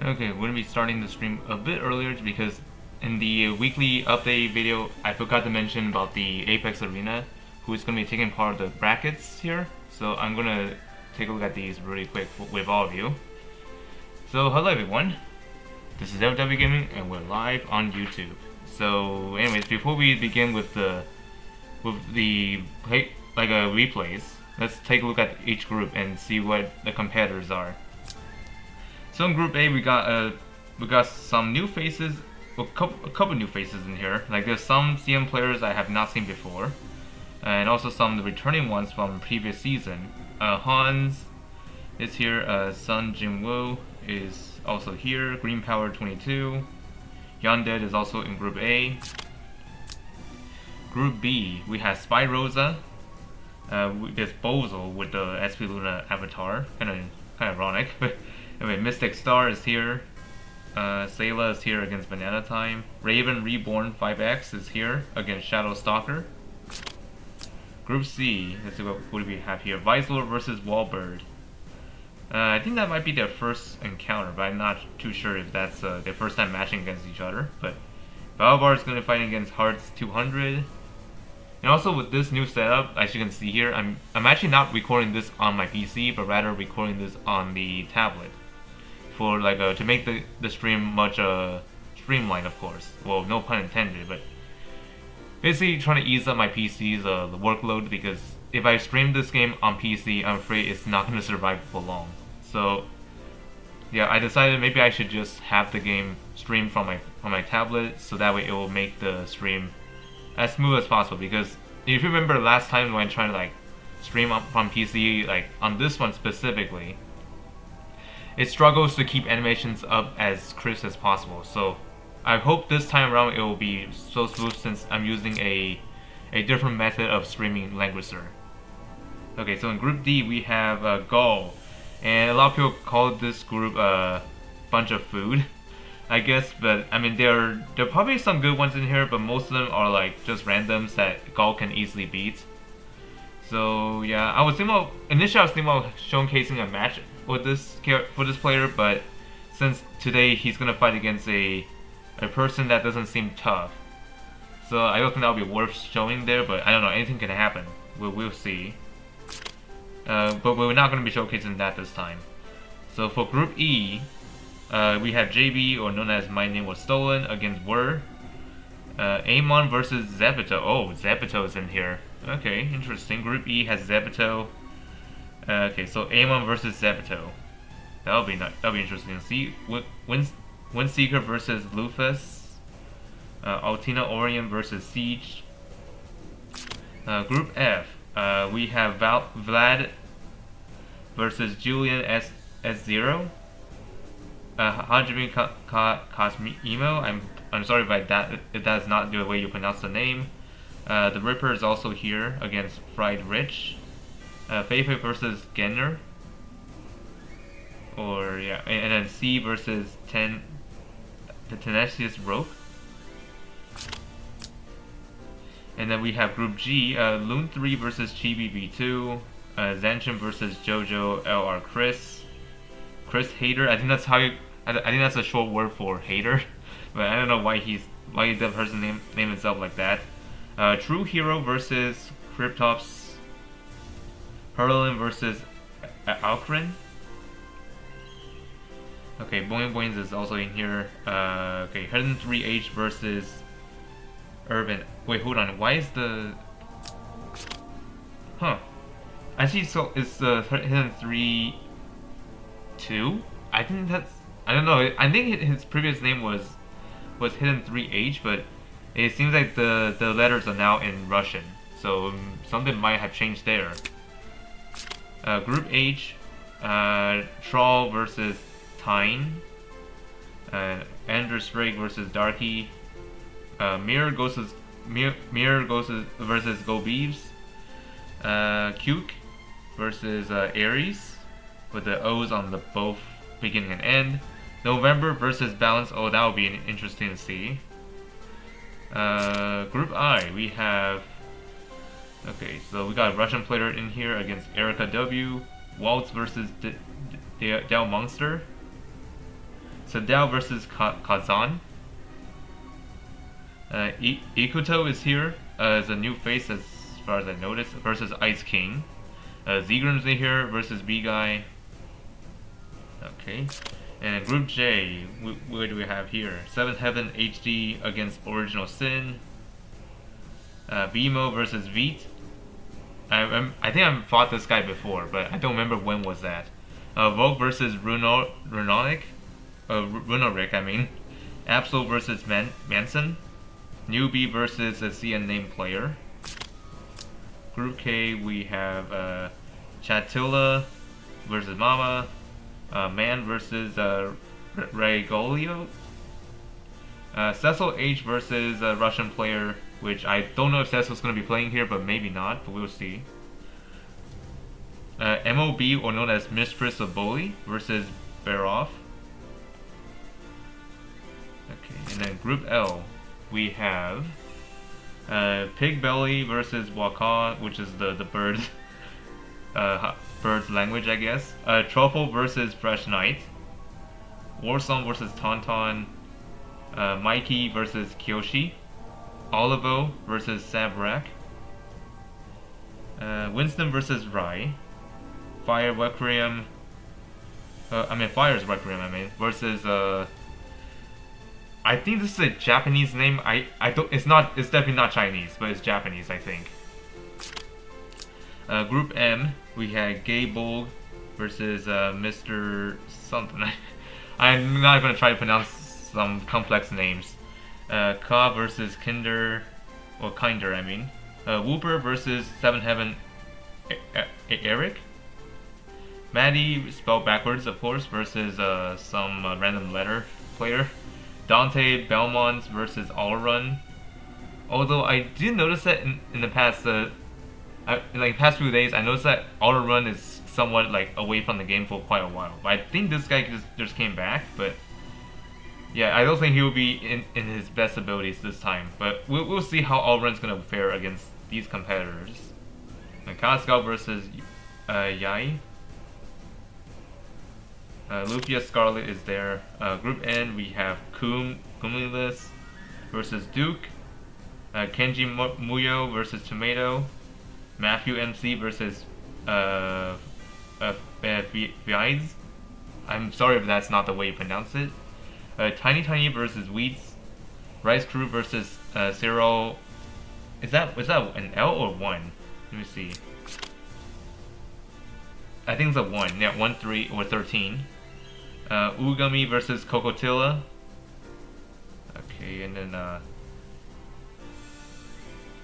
Okay, we're gonna be starting the stream a bit earlier because in the weekly update video, I forgot to mention about the Apex Arena, who is gonna be taking part of the brackets here. So I'm gonna take a look at these really quick with all of you. So hello everyone, this is FW Gaming and we're live on YouTube. So anyways, before we begin with the replays, let's take a look at each group and see what the competitors are. So in Group A, we got some new faces, a couple new faces in here. Like there's some CM players I have not seen before, and also some of the returning ones from previous season. Hans is here. Sun Jinwoo is also here. Green Power 22. Yondead is also in Group A. Group B, we have Spy Rosa. There's Bozo with the SP Luna avatar, kind of ironic. But anyway, Mystic Star is here. Sayla is here against Banana Time. Raven Reborn 5X is here against Shadow Stalker. Group C, let's see what do we have here. Vicelor versus Wallbird. I think that might be their first encounter, but I'm not too sure if that's their first time matching against each other. But Valvar is going to fight against Hearts 200. And also with this new setup, as you can see here, I'm actually not recording this on my PC, but rather recording this on the tablet, for like to make the stream much streamlined, of course. Well, no pun intended, but basically trying to ease up my PC's workload, because if I stream this game on PC, I'm afraid it's not going to survive for long. So yeah, I decided maybe I should just have the game stream from my tablet, so that way it will make the stream as smooth as possible. Because if you remember last time when I tried to like stream up from PC, like on this one specifically, it struggles to keep animations up as crisp as possible. So I hope this time around it will be so smooth, since I'm using a different method of streaming Langrisser. Okay, so in Group D we have Gaul, and a lot of people call this group a bunch of food, I guess. But I mean, there are probably some good ones in here, but most of them are like just randoms that Gaul can easily beat. So yeah, initially I was thinking about showcasing a match with this player, but since today he's gonna fight against a person that doesn't seem tough, so I don't think that'll be worth showing there. But I don't know, anything can happen. We'll see. But we're not gonna be showcasing that this time. So for Group E, we have JB, or known as My Name Was Stolen, against Wur. Amon versus Zebito. Oh, Zebito is in here. Okay, interesting. Group E has Zebito. Okay, so Amon versus Zebito. That'll be interesting to see. Windseeker versus Lufus. Altina Orion versus Siege. Group F, we have Vlad versus Julian S0. Hajime Cosmo. I'm sorry if that's not the way you pronounce the name. The Ripper is also here against Fried Rich. Feifei versus Genner. Or yeah, and then C versus the Tenacious Rope. And then we have Group G, Loon 3 versus Chibi B2, Zanchin versus Jojo LR Chris Hater. I think that's a short word for hater, but I don't know why the person named himself like that. True Hero versus Cryptops. Herlin versus Alcrin. Okay, Boing Boings is also in here. Okay, Hidden 3H versus Urban. Wait, hold on. Why is the... Huh. Actually, so it's the Hidden 3-2? I think that's... I don't know. I think his previous name was Hidden 3H, but it seems like the letters are now in Russian. So something might have changed there. Group H, Troll versus Tyne. Andrew Sprague versus Darky. Mirror versus Go Beeves. Cuke versus Aries, with the O's on the both beginning and end. November versus Balance. Oh, that would be interesting to see. Group I, we have... Okay, so we got a Russian player in here against Erica W. Waltz versus Del Monster. Sadao versus Kazan. Ikuto is here as a new face as far as I noticed versus Ice King. Zegram's in here versus B-Guy. Okay. And Group J, what do we have here? 7HVEN HD against Original Sin. Bimo versus Veet. I think I've fought this guy before, but I don't remember when was that. Vogue versus Runoric, I mean. Absol versus Manson. Newbie versus a CN name player. Group K, we have Chatilla versus Mama. Man versus Regolio. Cecil H versus a Russian player, which I don't know if Cecil's going to be playing here, but maybe not, but we'll see. MOB, or known as Mistress of Bully, versus Barov. Okay, and then Group L, we have Pig Belly versus Waka, which is the bird, bird's language, I guess. Truffle versus Fresh Knight. Warsong versus Tauntaun. Mikey versus Kyoshi. Olivo versus Sabrak. Winston versus Rai. Fire's Requiem, versus I think this is a Japanese name. I don't, it's definitely not Chinese, but it's Japanese, I think. Group M, we had Gable versus Mr. something. I'm not gonna try to pronounce some complex names. Ka versus Kinder, or Kinder, I mean. Whooper versus 7HVEN Eric. Maddie, spelled backwards, of course, versus some random letter player. Dante Belmont versus Allrun. Although I did notice that in the past, in like past few days, I noticed that Allrun is somewhat like away from the game for quite a while. But I think this guy just came back. But yeah, I don't think he will be in his best abilities this time. But we'll see how Allrun's gonna fare against these competitors. Kaskal versus Yai. Lupia Scarlet is there. Group N, we have Cumulus versus Duke. Kenji Muyo versus Tomato. Matthew MC versus Vides. I'm sorry if that's not the way you pronounce it. Tiny versus Wheats. Rice Crew versus Cyril. Is that an L or 1? Let me see. I think it's a 1. Yeah, 1, 3, or 13. Ugami versus Cocotilla. Okay, and then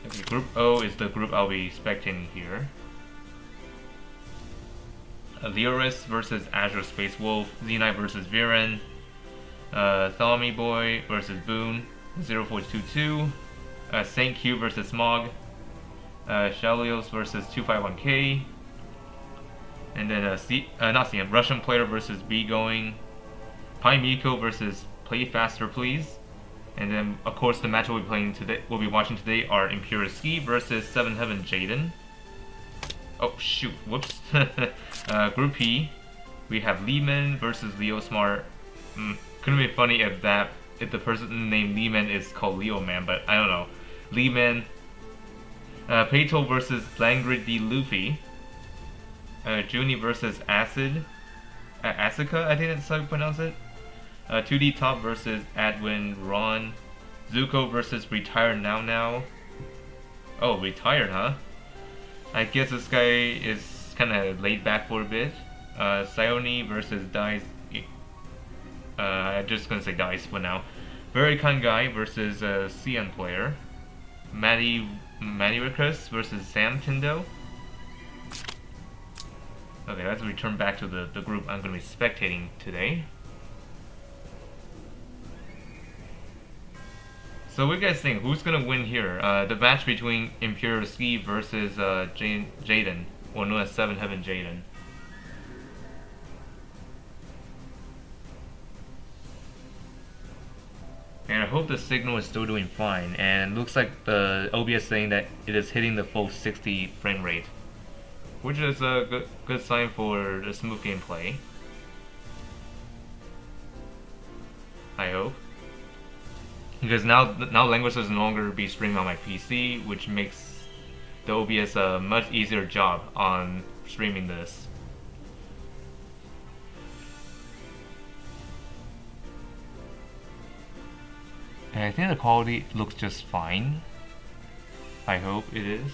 okay, Group O is the group I'll be spectating here. Leoris versus Azure Space Wolf. Z-Knight versus Viren. Thalomy Boy versus Boone. 0422. Saint Q versus Smog. Shalios versus 251K. And then Russian player versus B going. Pai Miko versus Play Faster Please. And then of course the match we'll be watching today are ImperialSkee versus 7HVEN Jayden. Oh shoot, whoops. Group P, we have Lehman versus Leo Smart. Couldn't be funny if the person named Lehman is called Leo Man, but I don't know. Lehman. Peito versus Langrisser Luffy. Junie versus Acid. Asuka, I think that's how you pronounce it. 2D Top versus Adwin Ron. Zuko versus Retire Now. Oh, retired, huh? I guess this guy is kind of laid back for a bit. Sione versus Dice. I'm just gonna say Dice for now. Very Kind Guy versus CN player. Maniricus versus Sam Tindo. Okay, let's return back to the group I'm going to be spectating today. So what do you guys think? Who's going to win here? The match between ImperialSkee versus Jayden, or known as 7HVEN Jayden. And I hope the signal is still doing fine, and looks like the OBS saying that it is hitting the full 60 frame rate, which is a good sign for the smooth gameplay. I hope. Because now Langrisser is no longer be streaming on my PC, which makes the OBS a much easier job on streaming this. And I think the quality looks just fine. I hope it is.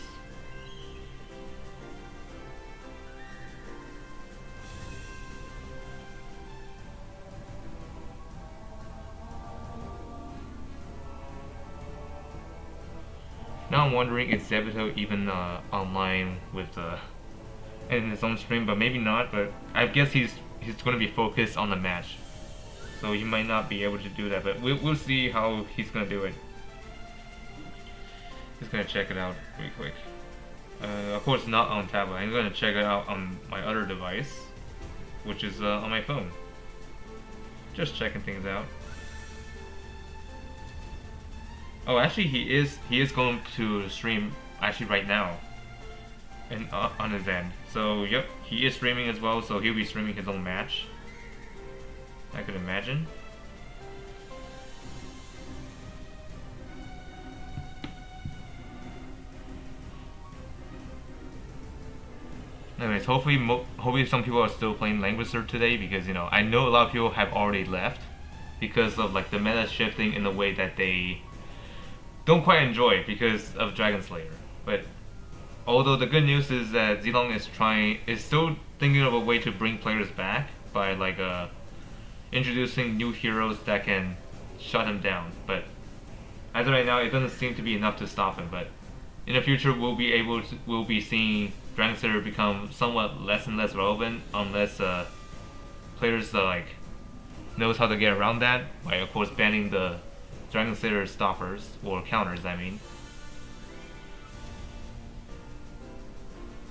Now I'm wondering, is Zebito even online with in his own stream? But maybe not. But I guess he's going to be focused on the match, so he might not be able to do that. But we'll see how he's going to do it. Just gonna check it out really quick. Of course, not on tablet. I'm gonna check it out on my other device, which is on my phone. Just checking things out. Oh, actually, he is going to stream actually right now, and on his end. So yep, he is streaming as well. So he'll be streaming his own match. I could imagine. Anyways, hopefully some people are still playing Langrisser today, because I know a lot of people have already left because of like the meta shifting in a way that they don't quite enjoy because of Dragon Slayer. But although the good news is that Zilong is still thinking of a way to bring players back by like introducing new heroes that can shut him down. But as of right now, it doesn't seem to be enough to stop him. But in the future, we'll be seeing Dragon Slayer become somewhat less and less relevant unless players like knows how to get around that by, of course, banning the Dragon Slayer stoppers or counters. I mean.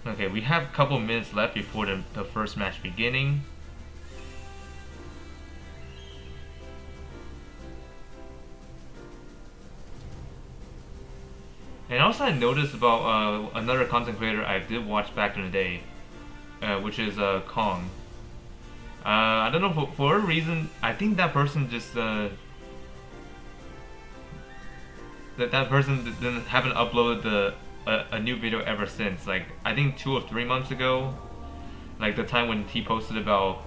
Okay, we have a couple minutes left before the first match beginning. And also I noticed about another content creator I did watch back in the day, which is Kong. I don't know, for a reason, I think that person just that person haven't uploaded a new video ever since. Like I think 2 or 3 months ago, like the time when he posted about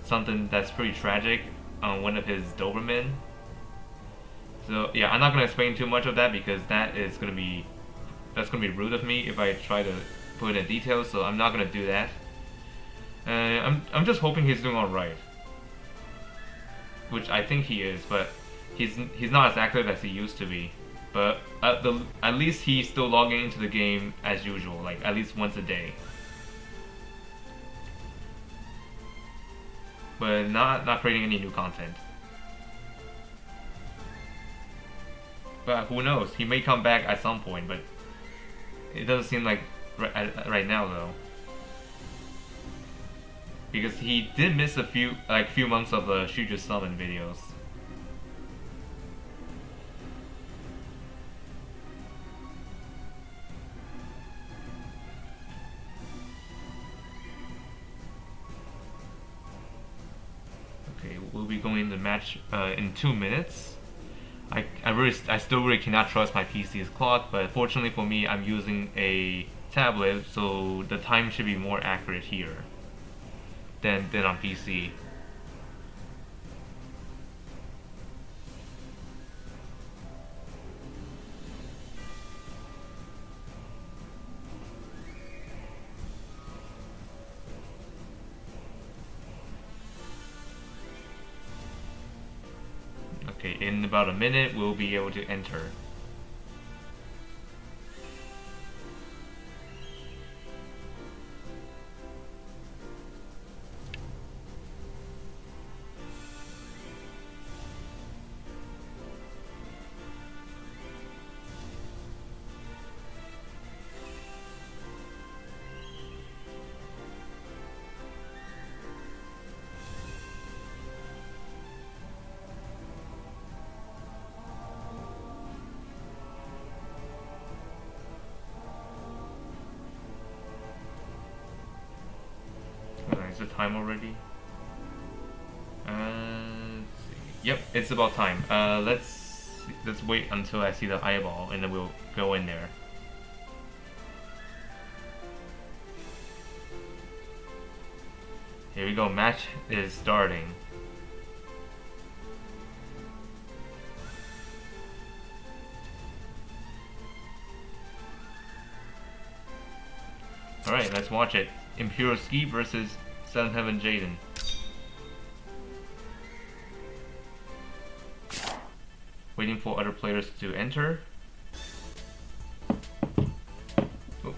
something that's pretty tragic on one of his Doberman. So yeah, I'm not gonna explain too much of that because that's gonna be rude of me if I try to put in details. So I'm not gonna do that. I'm just hoping he's doing all right, which I think he is, but he's not as active as he used to be. But at least he's still logging into the game as usual, like at least once a day. But not creating any new content. But who knows? He may come back at some point, but it doesn't seem like right now though. Because he did miss a few months of the Shuju Summon videos. Okay, we'll be going into the match in 2 minutes. I still really cannot trust my PC's clock, but fortunately for me, I'm using a tablet, so the time should be more accurate here than on PC. Okay, in about a minute, we'll be able to enter. Is the time already? Let's see. Yep, it's about time. Let's wait until I see the eyeball, and then we'll go in there. Here we go. Match is starting. Alright, let's watch it. ImperialSkee versus 7HVEN Jayden. Waiting for other players to enter. Oops.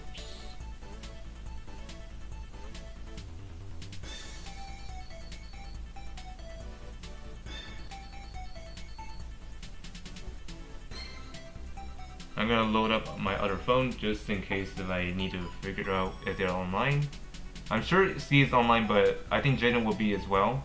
I'm gonna load up my other phone just in case if I need to figure out if they're online. I'm sure C is online, but I think Jayden will be as well.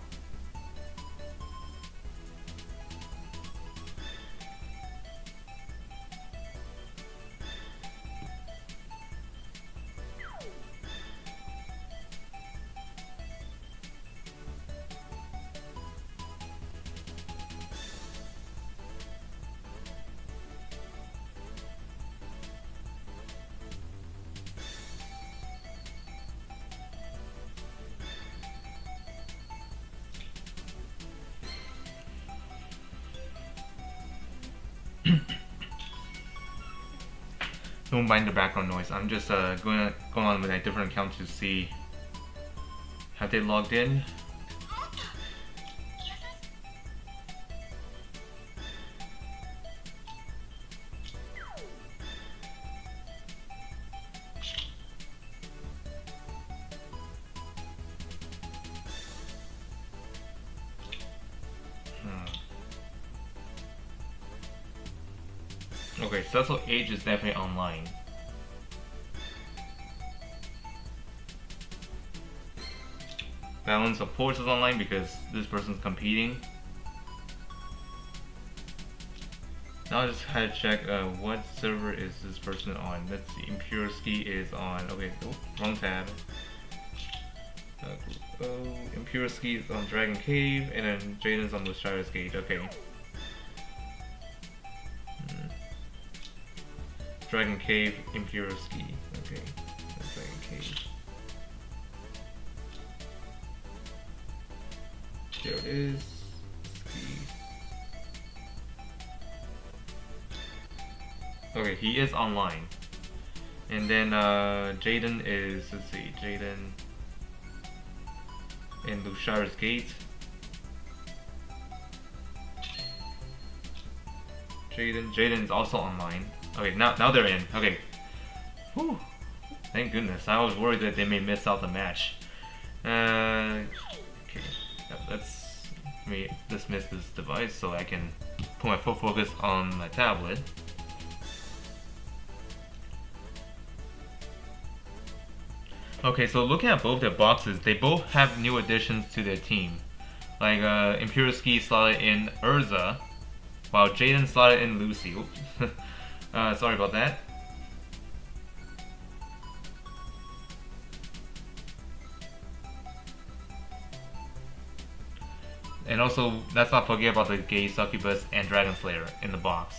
Don't mind the background noise. I'm just going on with a different account to see have they logged in. Okay, Cecil Age is definitely online. Balance of Force is online because this person's competing. Now I just had to check what server is this person on. Let's see, ImperialSkee is on, okay, oh, wrong tab. ImperialSkee is on Dragon Cave, and then Jayden's on Lushira's Gate, okay. Dragon Cave, ImperialSkee. Okay, Dragon Cave. There it is. Ski. Okay, he is online. And then Jayden is, let's see, Jayden in Lushira's Gate. Jayden is also online. Okay, now they're in. Okay. Whew. Thank goodness. I was worried that they may miss out the match. Okay. Let's dismiss this device so I can put my full focus on my tablet. Okay, so looking at both their boxes, they both have new additions to their team. Like ImperialSkee slotted in Urza, while Jayden slotted in Lucy. Oops. Sorry about that. And also, let's not forget about the Gay Succubus and Dragon Slayer in the box.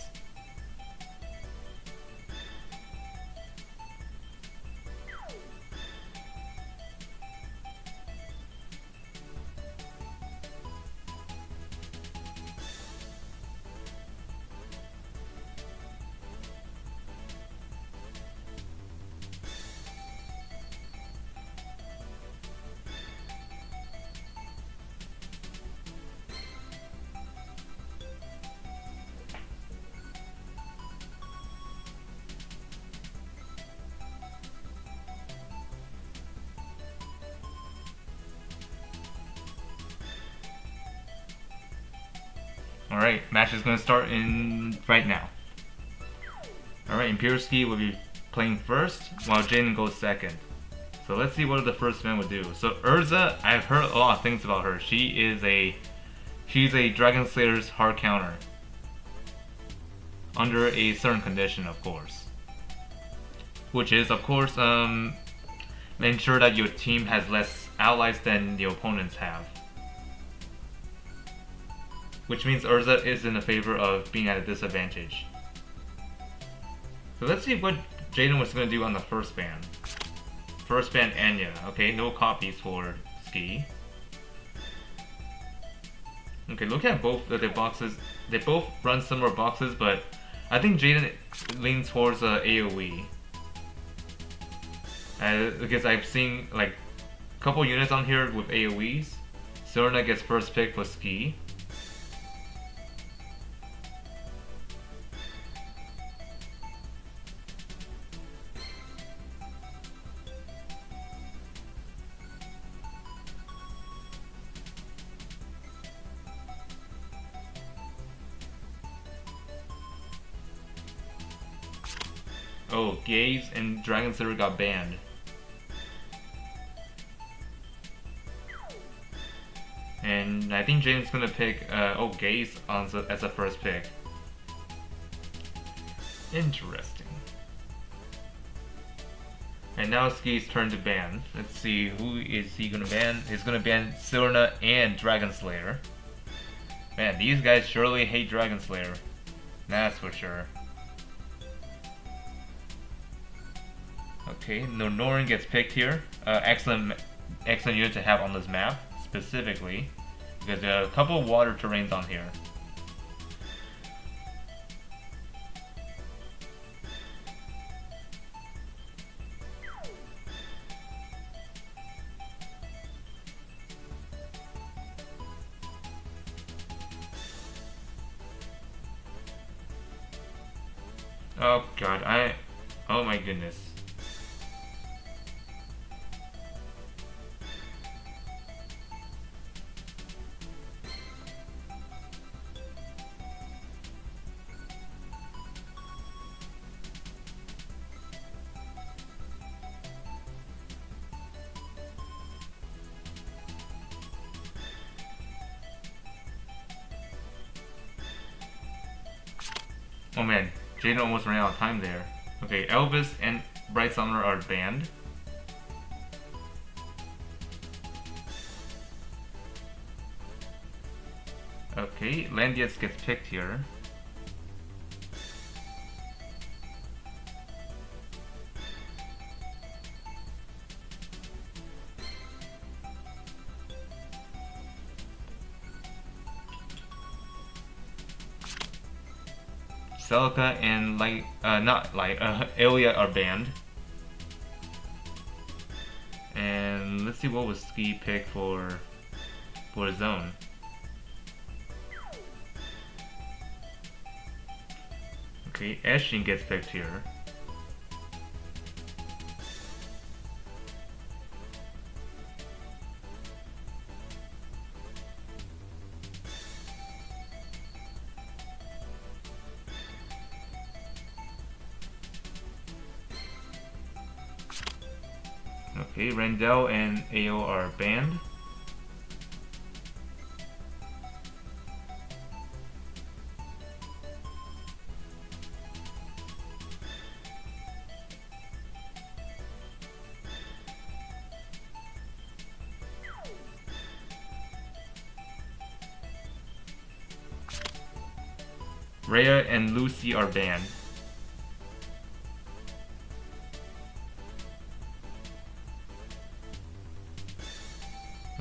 Alright, match is going to start in right now. Alright, ImperialSkee will be playing first, while Jayden goes second. So let's see what the first man would do. So Urza, I've heard a lot of things about her. She's a Dragon Slayer's hard counter. Under a certain condition, of course. Which is, of course, ensure that your team has less allies than the opponents have. which means Urza is in the favor of being at a disadvantage. So let's see what Jayden was going to do on the first ban. First ban Anya. Okay, no copies for Skee. Okay, look at both of their boxes. They both run similar boxes, but I think Jayden leans towards AoE. Because I've seen like a couple units on here with AoEs. Serena gets first pick for Skee. Oh, Gaze and Langrisser got banned. And I think Jayden's gonna pick Gaze as a first pick. Interesting. And now Skee's turn to ban. Let's see, who is he gonna ban? He's gonna ban Serena and Dragon Slayer. Man, these guys surely hate Dragon Slayer. That's for sure. Okay, Norin gets picked here. Excellent unit to have on this map, specifically, because there are a couple of water terrains on here. Oh god, oh my goodness. Oh man, Jayden almost ran out of time there. Okay, Elvis and Bright Summoner are banned. Okay, Landius gets picked here. Celica and Ilya are banned. And let's see what was Skee pick for zone. Okay, Ashin gets picked here. Okay, Randall and AO are banned. Rhea and Lucy are banned.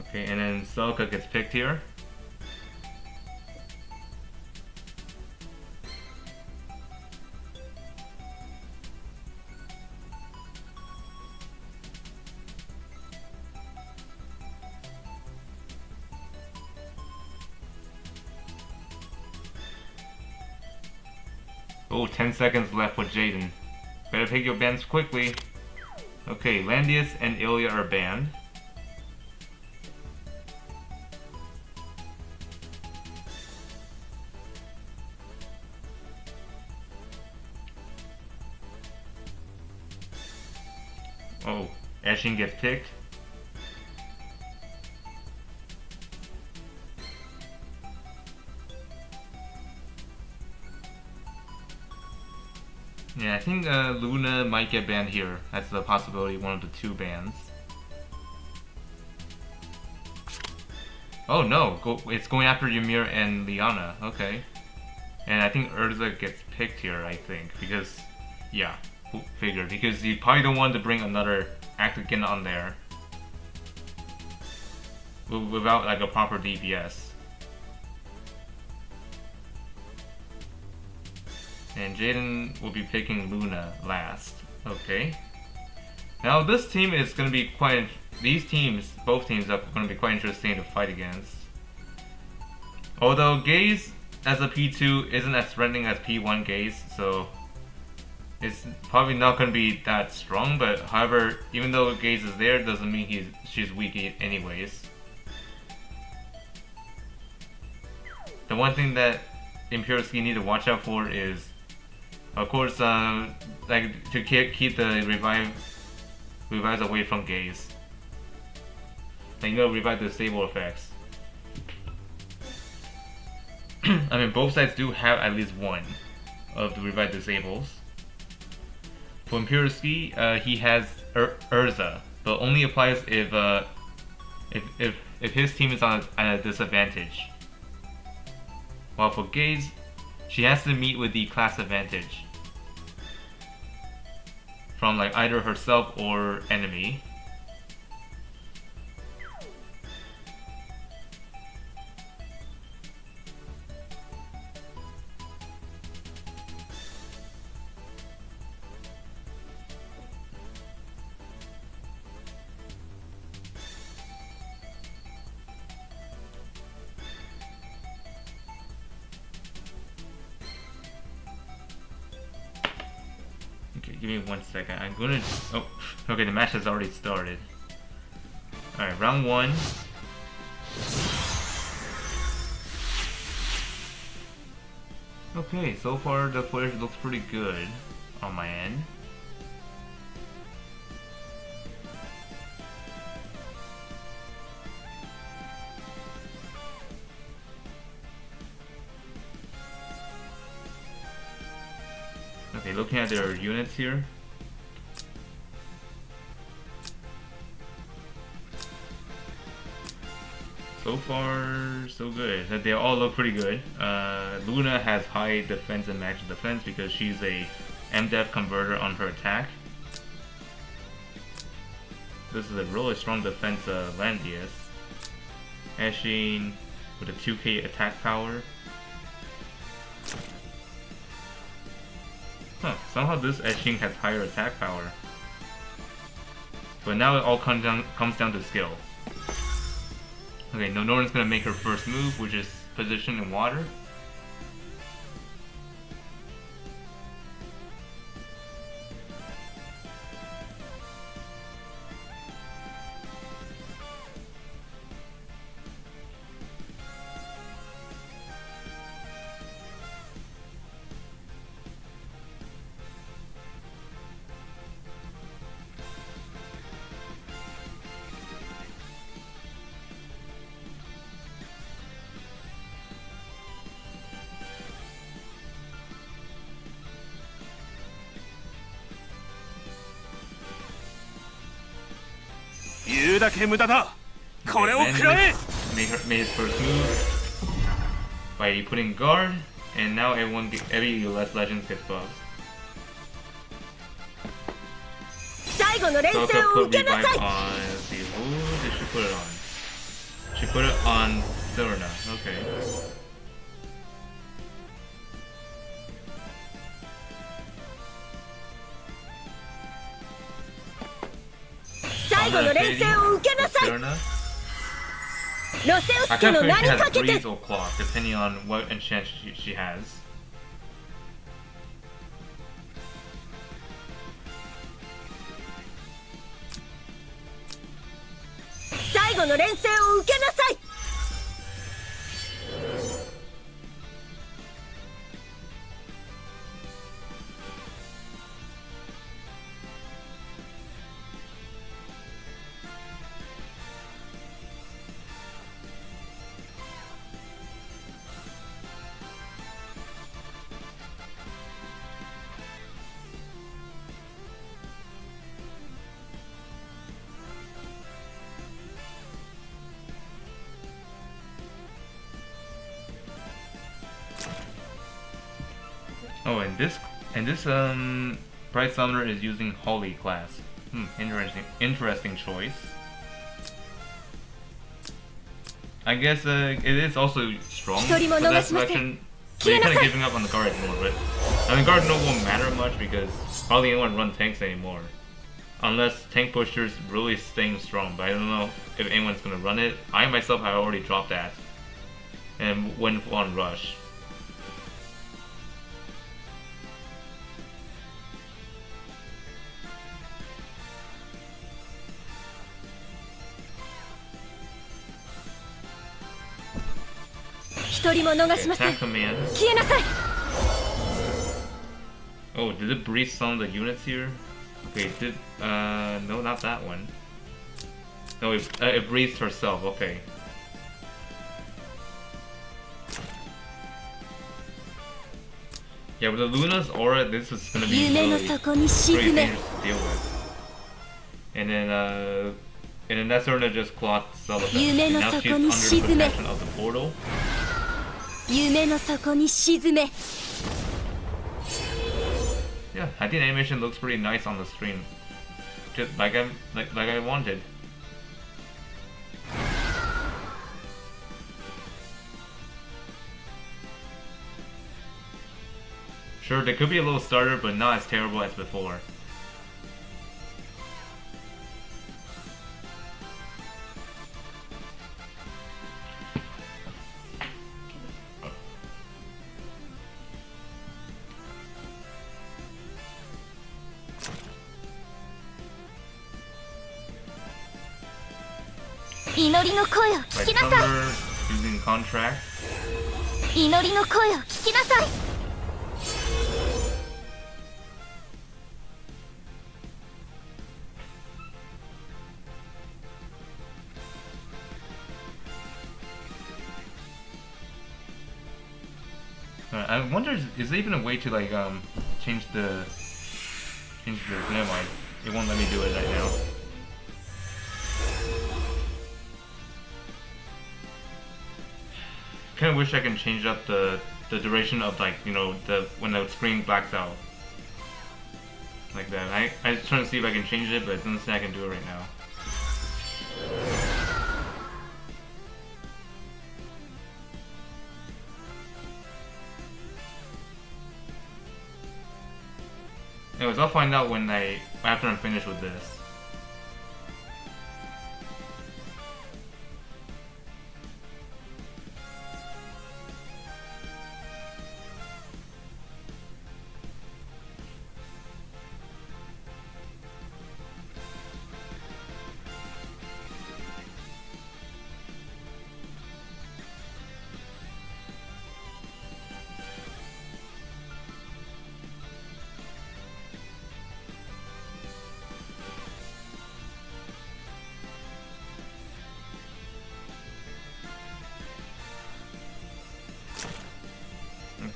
Okay, and then Celica gets picked here. Oh, 10 seconds left with Jayden. Better pick your bans quickly. Okay, Landius and Ilya are banned. Oh, Ashin gets picked. Yeah, I think Luna might get banned here. That's the possibility, one of the two bans. Oh no, it's going after Ymir and Liana. Okay. And I think Urza gets picked here, I think. Because, yeah, figured. Because you probably don't want to bring another Actigan on there without like a proper DPS. And Jayden will be picking Luna last. Okay. Now this team is going to be quite... These teams, both teams are going to be quite interesting to fight against. Although Gaze as a P2 isn't as threatening as P1 Gaze, so it's probably not going to be that strong, but however, even though Gaze is there, doesn't mean she's weak anyways. The one thing that ImperialSkee need to watch out for is, of course, like to keep the revives away from Gaze. Like, you know, revive the stable effects. I mean, both sides do have at least one of the revive disables. For ImperialSkee, he has Urza, but only applies if his team is at a disadvantage. While for Gaze, she has to meet with the class advantage from like either herself or enemy. Give me 1 second. I'm gonna... Oh, okay, the match has already started. Alright, round 1. Okay, so far the footage looks pretty good on my end. Okay, looking at their units here. So far, so good. They all look pretty good. Luna has high defense and max defense because she's a MDEF converter on her attack. This is a really strong defense Landius. Ashin with a 2k attack power. Huh, somehow this Ashin has higher attack power. But now it all comes down to skill. Okay, no, Norton's gonna make her first move, which is position in water. Made his first move by putting guard, and now every less legends gets buffed. So I could put revive on. Let's see, who did she put it on? She put it on Serena. Okay. I can't figure if she has Breeze or Clock, depending on what enchant she has. Oh, and this Bright Summoner is using Holy class. Interesting choice. I guess it is also strong for that selection. So you're kind of giving up on the guard more, but I mean guard no won't matter much because hardly anyone run tanks anymore. Unless tank pushers really staying strong, but I don't know if anyone's gonna run it. I myself have already dropped that and went on rush. Okay, attack command. Oh, did it breathe some of the units here? Okay, no, not that one. No, it breathed herself, okay. Yeah, with the Luna's aura, this is gonna be really dangerous to deal with. And then that's sort of just clocked Celebi. And now she's under the protection of the portal. Yeah, I think animation looks pretty nice on the screen. Just like I wanted. Sure, there could be a little starter, but not as terrible as before. Like Summer using contract. I wonder, is there even a way to like change the never mind. It won't let me do it right now. Kind of wish I can change up the duration of like, you know, when the screen blacks out. Like that. I was trying to see if I can change it, but it doesn't say I can do it right now. Anyways, I'll find out after I'm finished with this.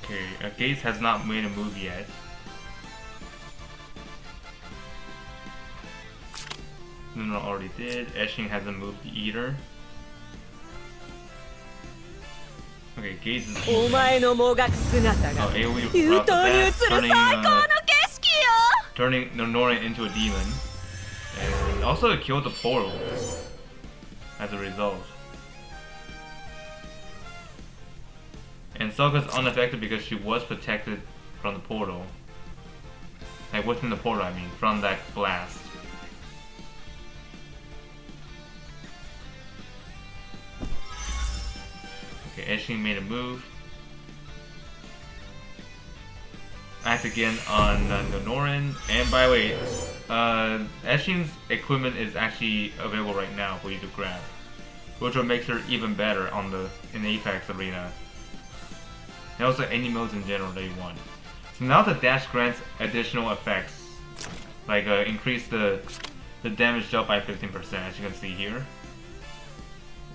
Okay, Gaze has not made a move yet. Luna already did. Eshing hasn't moved either. Okay, Gaze is AoE turning Nonoran into a demon. And also it killed the portal as a result. And Sokka's unaffected because she was protected from the portal. Like within the portal, I mean, from that blast. Okay, Eshing made a move. Act again on Nonoran. And by the way, Eshing's equipment is actually available right now for you to grab, which will make her even better in the Apex arena. And also any modes in general that you want. So now the dash grants additional effects, like increase the damage dealt by 15%, as you can see here.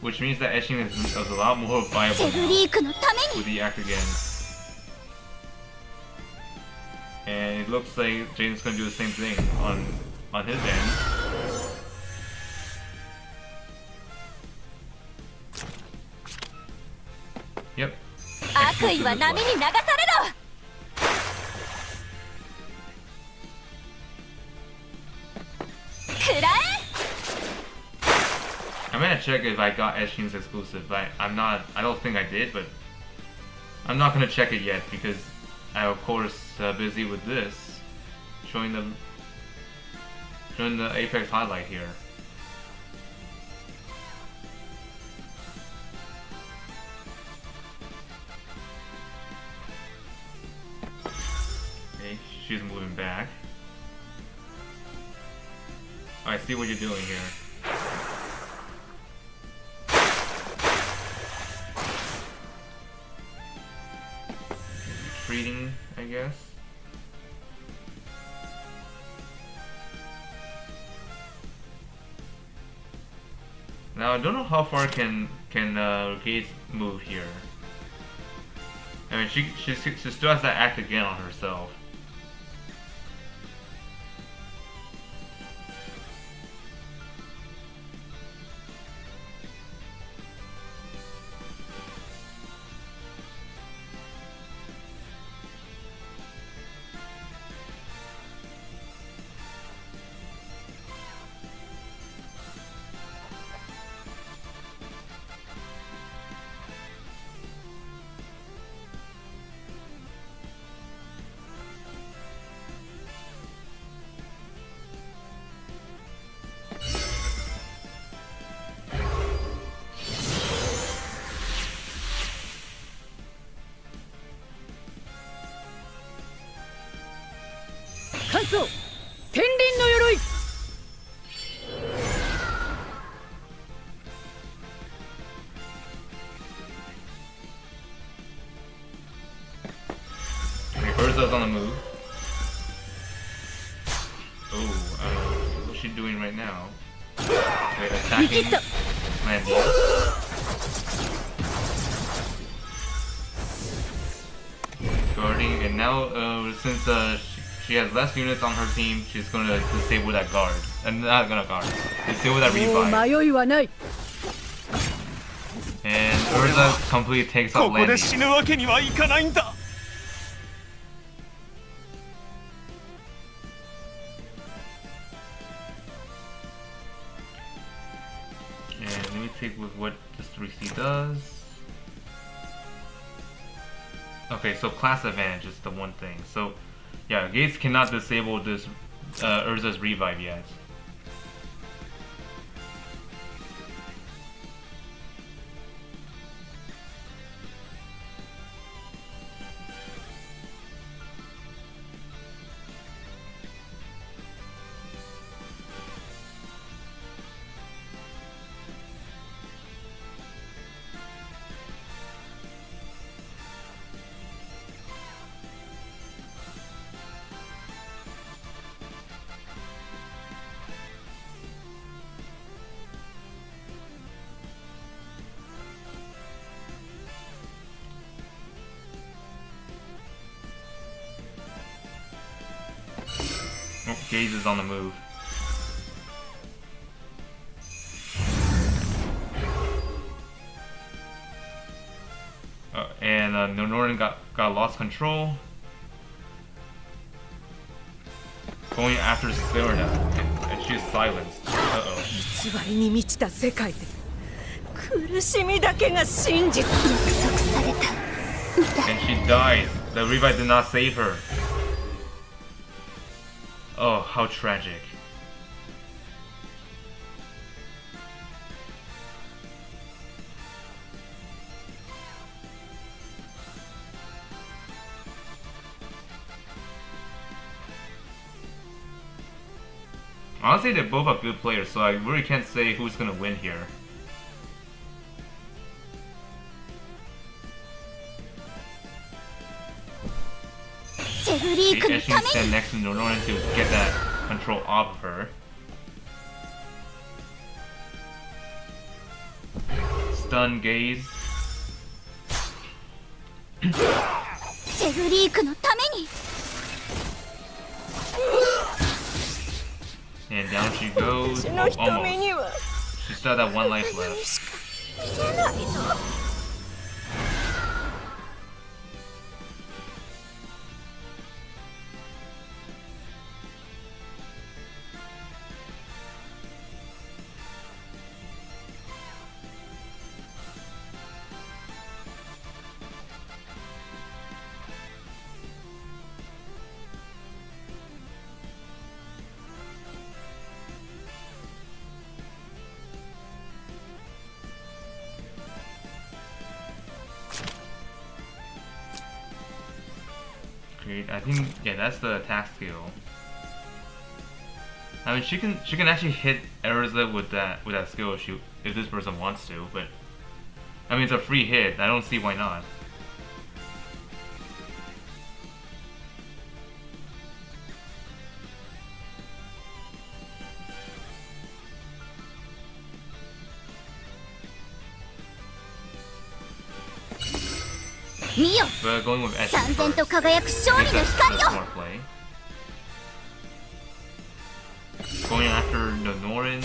Which means that Eshing is a lot more viable now with the act again. And it looks like Jayden's gonna do the same thing on his end. Yep. gonna check if I got Eshin's exclusive, but I don't think I did, but I'm not gonna check it yet because I'm of course busy with this, showing the Apex highlight here. Okay, she's moving back. I see what you're doing here. Retreating, I guess. Now I don't know how far can Gates move here. I mean, she still has to act again on herself. Urza's on the move. Oh, what's she doing right now? Wait, attacking landing. Guarding, and now since she has less units on her team, she's gonna disable that guard. And not gonna guard. Disable that revive. And Urza completely takes off landing. With what this 3C does. Okay, so class advantage is the one thing. So, yeah, Gates cannot disable this Urza's revive yet. Gaze is on the move. And Norton got lost control. Going after Serena, and she's silenced. Uh-oh. And she dies. The revive did not save her. Oh, how tragic. Honestly, they both are good players, so I really can't say who's gonna win here. Eshin stand next to Norton to get that control off of her. Stun gaze. And down she goes. Oh, almost. She still had that one life left. Okay, I think yeah, that's the attack skill. I mean, she can actually hit Erza with that skill if this person wants to, but I mean it's a free hit. I don't see why not. But going with S first, more play. Going after the Norin.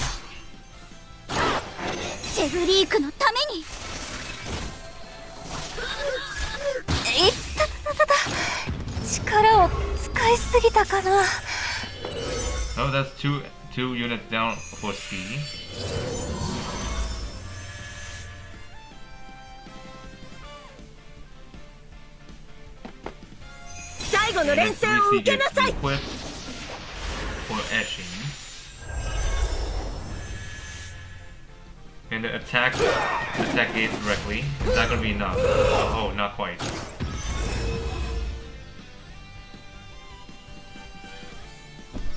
Oh, that's two units down for Skee. And then 3C gets equipped for etching. And the attack Gates directly. Is that gonna be enough? Oh, not quite.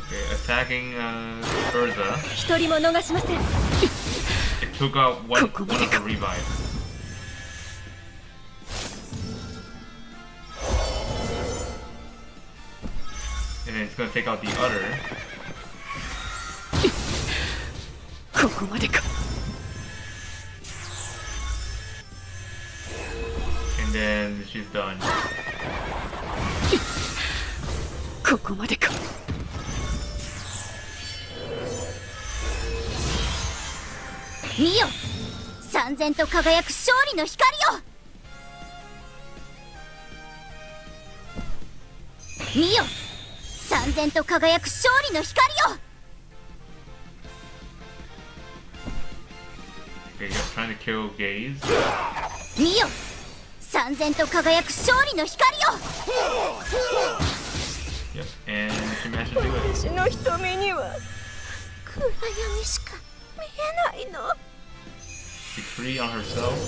Okay, attacking Erza. It took out one of the revives. And then it's gonna take out the other. And then she's done. Okay, you're trying to kill Gaze. Yep, and she managed to do it. Decree on herself.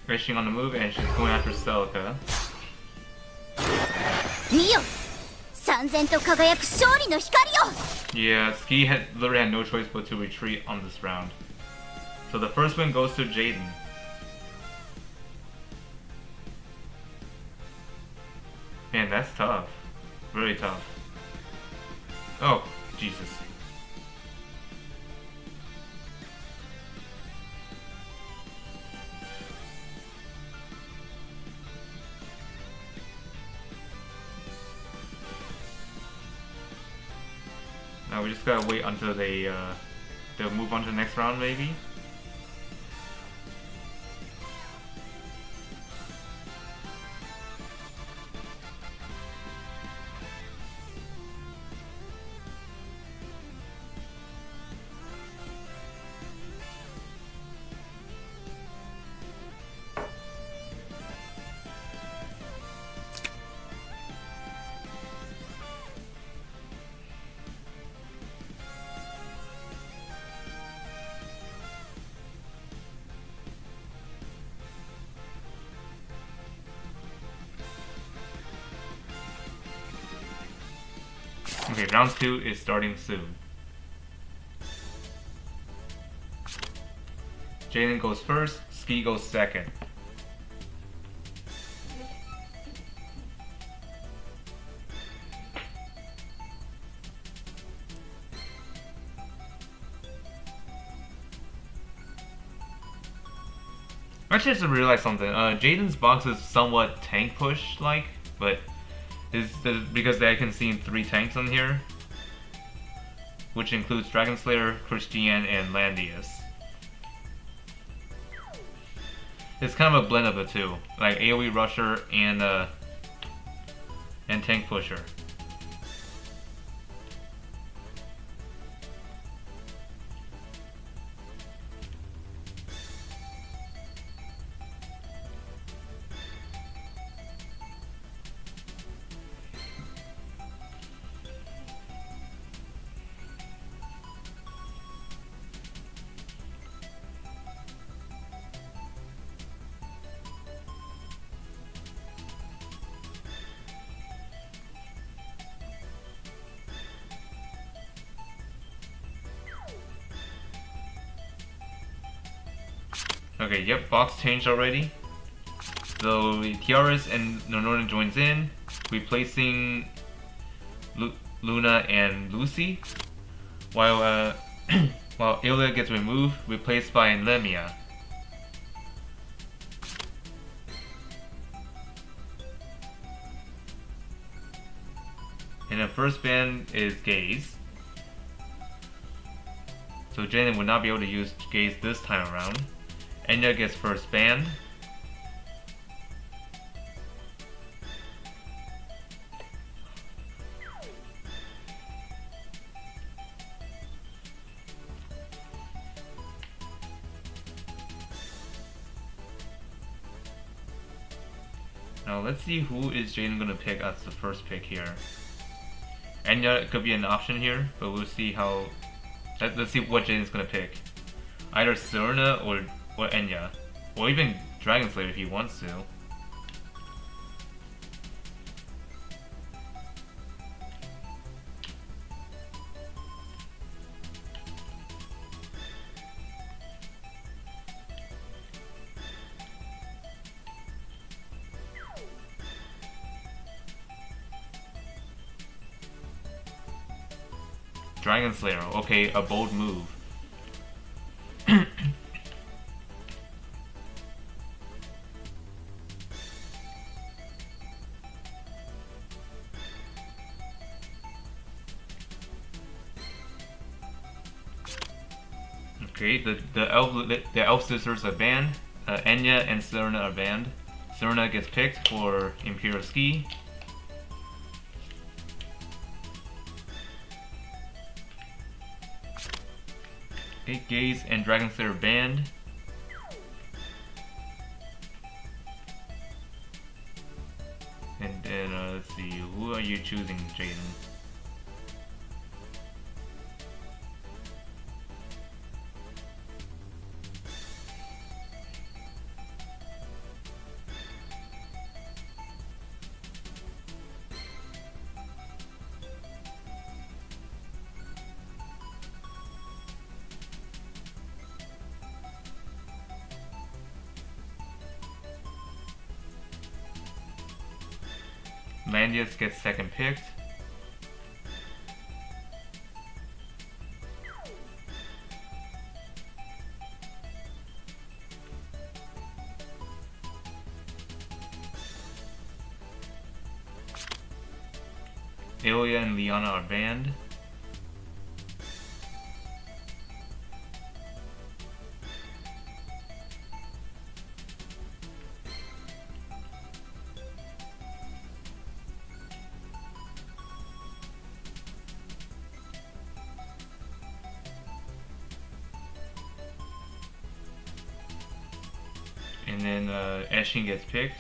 Finishing on the move, and she's going after Celica. Yeah, Skee literally had no choice but to retreat on this round. So the first win goes to Jayden. Man, that's tough. Really tough. Oh, Jesus. Now we just gotta wait until they'll move on to the next round, maybe. Okay, round 2 is starting soon. Jayden goes first, Skee goes second. Actually, I just realized something. Jayden's box is somewhat tank push-like, but because I can see 3 tanks on here, which includes Dragon Slayer, Christian, and Landius. It's kind of a blend of the two, like AoE Rusher and Tank Pusher. Okay, yep, box changed already. So Tiaras and Nornorn joins in, replacing Luna and Lucy, while while Ilya gets removed, replaced by Lemia. And the first ban is Gaze. So Jayden would not be able to use Gaze this time around. Enya gets first banned. Now let's see who is Jayden gonna pick as the first pick here. Enya could be an option here, but we'll see how. Let's see what Jayden's gonna pick. Either Serena or Enya, or even Dragon Slayer if he wants to. Dragon Slayer, okay, a bold move. Okay, the elf sisters are banned. Enya and Serena are banned. Serena gets picked for ImperialSkee. Okay, Gaze and Dragon Slayer banned. And then let's see, who are you choosing, Jayden? Landius gets second picked. Ilya and Liana are banned. And then Ashin gets picked.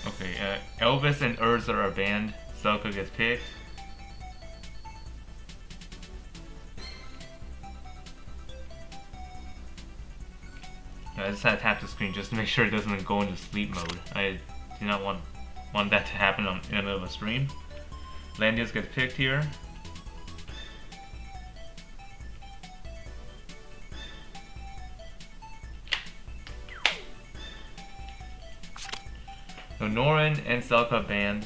Okay, Elvis and Urza are banned. Selka gets picked. I just had to tap the screen just to make sure it doesn't go into sleep mode. I do not want that to happen in the middle of a stream. Landius gets picked here. So Norin and Selka banned.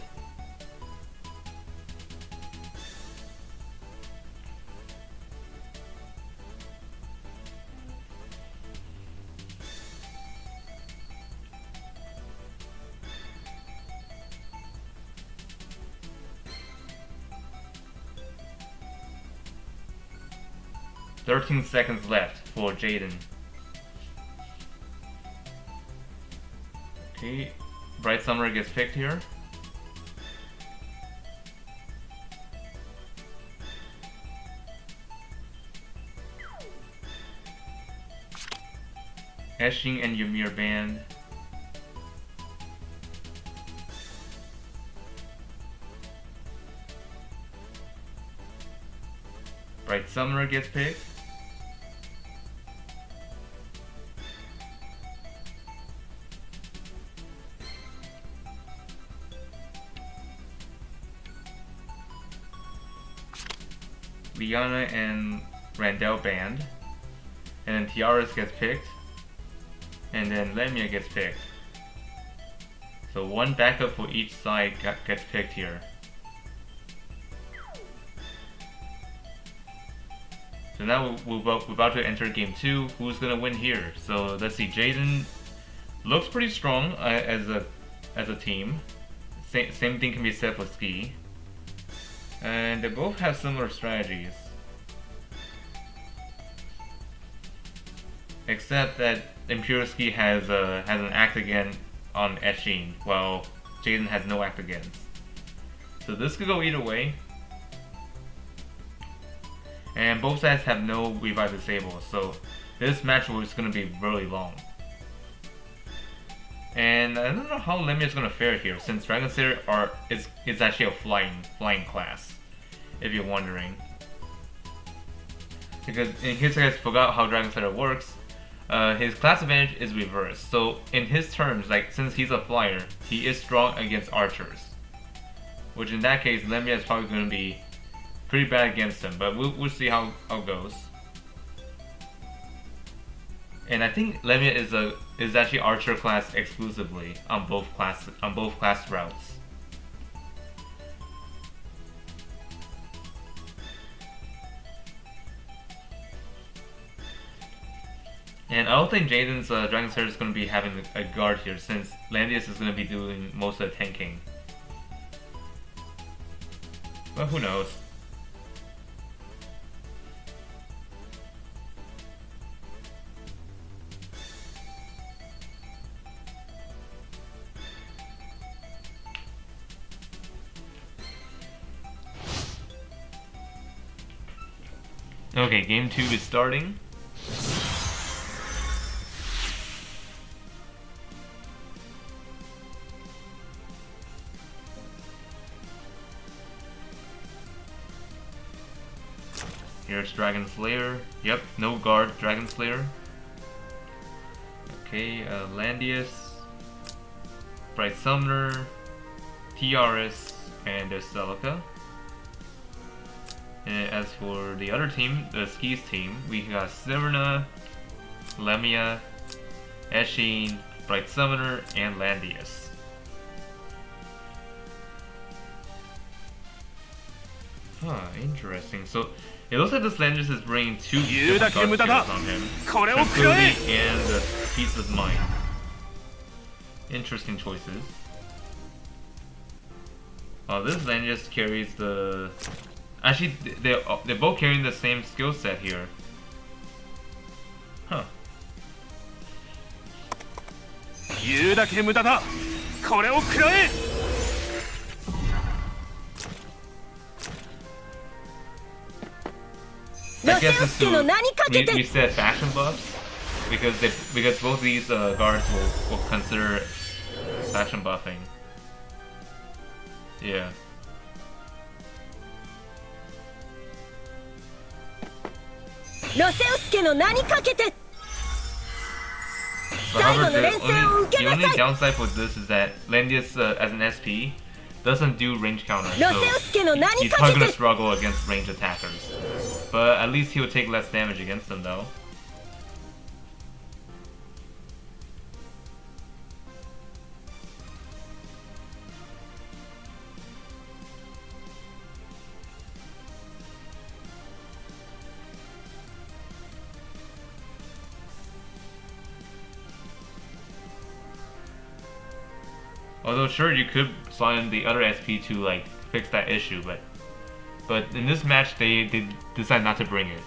"13 seconds left for Jayden." Okay, Bright Summer gets picked here. Ashin and Ymir banned. Bright Summer gets picked. Liana and Randell banned, and then Tiaras gets picked, and then Lemia gets picked. So one backup for each side gets picked here. So now we're about to enter game 2. Who's gonna win here? So let's see. Jayden looks pretty strong as a team. Same thing can be said for Skee. And they both have similar strategies. Except that ImperialSkee has an act again on Eshin, while Jayden has no act against. So this could go either way. And both sides have no revive disable, so this match is going to be really long. And I don't know how Lemia is going to fare here, since Dragon Slayer is actually a flying class, if you're wondering. Because in case you guys forgot how Dragon Slayer works, his class advantage is reversed. So in his terms, like since he's a flyer, he is strong against archers. Which in that case, Lemia is probably going to be pretty bad against him, but we'll see how it goes. And I think Lemia is actually archer class exclusively on both class routes. And I don't think Jayden's Dragon Slayer is going to be having a guard here, since Landius is going to be doing most of the tanking. But who knows? Okay, game 2 is starting. Here's Dragon Slayer. Yep, no guard, Dragon Slayer. Okay, Landius, Bright Summoner, TRS, and Celica. And as for the other team, the Skee's team, we got Severna, Lemia, Eshin, Bright Summoner, and Landius. Huh, interesting. So it looks like this Landius is bringing 2 different god skills on him. Tranquility and Peace of Mind. Interesting choices. This Landius carries the... Actually, they're both carrying the same skill set here. Huh. I guess it's to reset faction buffs, because both these guards will consider faction buffing. Yeah. But however, the only downside for this is that Landius, as an SP, doesn't do range counter, so he's probably gonna struggle against range attackers. But at least he will take less damage against them, though. Although sure, you could slot in the other SP to like fix that issue, but in this match they decide not to bring it.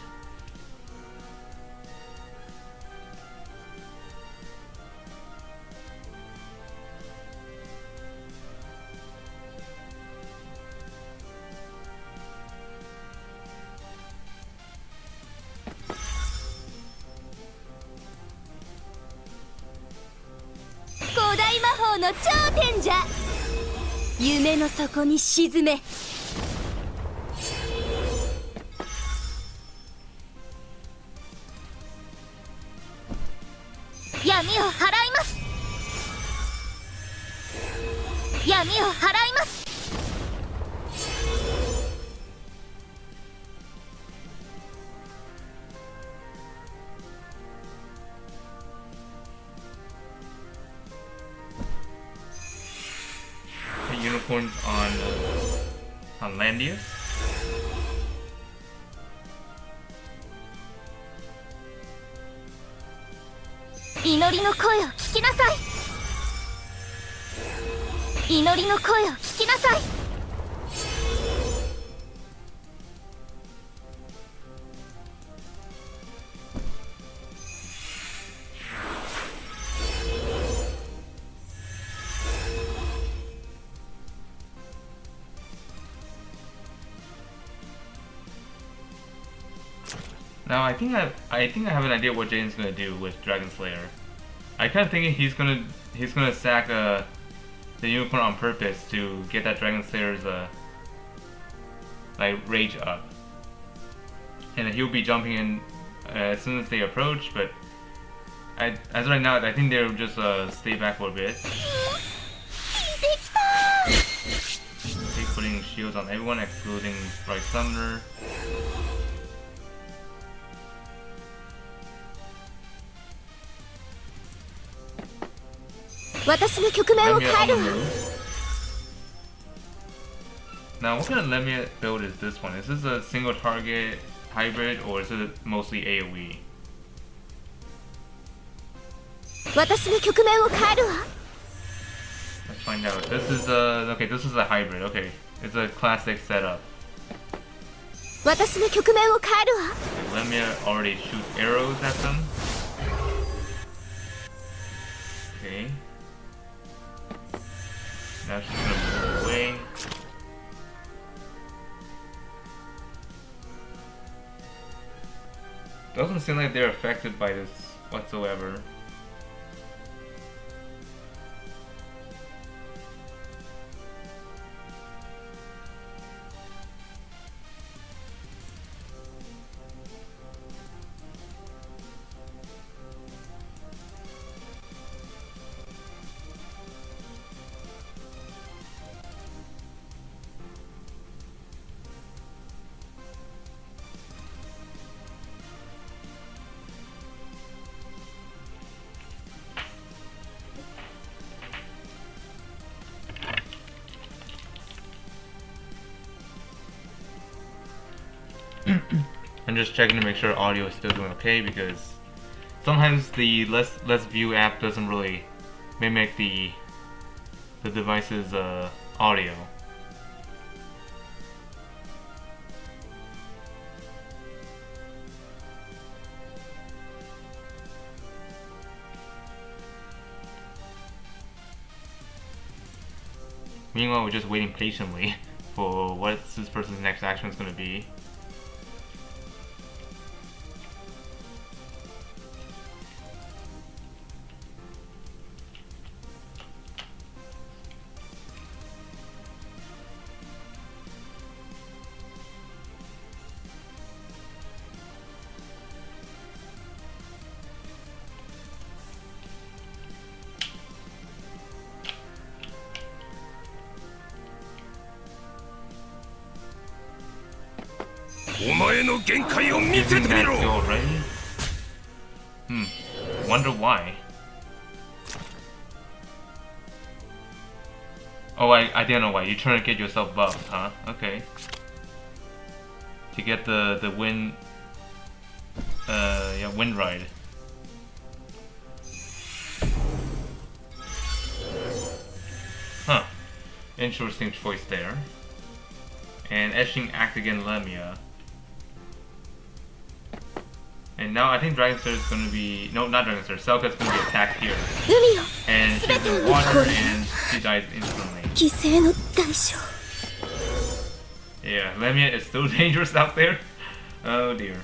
unicorns on Landius. Now I think I have an idea what Jayden's gonna do with Dragon Slayer. I kind of thinking he's gonna sack the unicorn on purpose to get that Dragon Slayer's like rage up, and he'll be jumping in as soon as they approach. But as right now, I think they'll just stay back for a bit. Keep putting shields on everyone, excluding Bright Summoner. Now, what kind of Lemia build is this one? Is this a single target hybrid or is it mostly AoE? Let's find out. This is okay. This is a hybrid. Okay, it's a classic setup. Okay, Lemia already shoots arrows at them. Okay. Now she's gonna move away. Doesn't seem like they're affected by this whatsoever. I'm just checking to make sure audio is still doing okay because sometimes the Let's View app doesn't really mimic the device's audio. Meanwhile, we're just waiting patiently for what this person's next action is going to be. Already? Wonder why. Oh, I didn't know why. You're trying to get yourself buffed, huh? Okay. To get the wind, yeah, wind ride. Huh. Interesting choice there. And Etching Act again Lemia. And now I think Dragon Slayer is going to be... No, not Dragon Slayer. Selka's going to be attacked here. And she's in water and she dies instantly. Yeah, Lemia is still dangerous out there. Oh dear.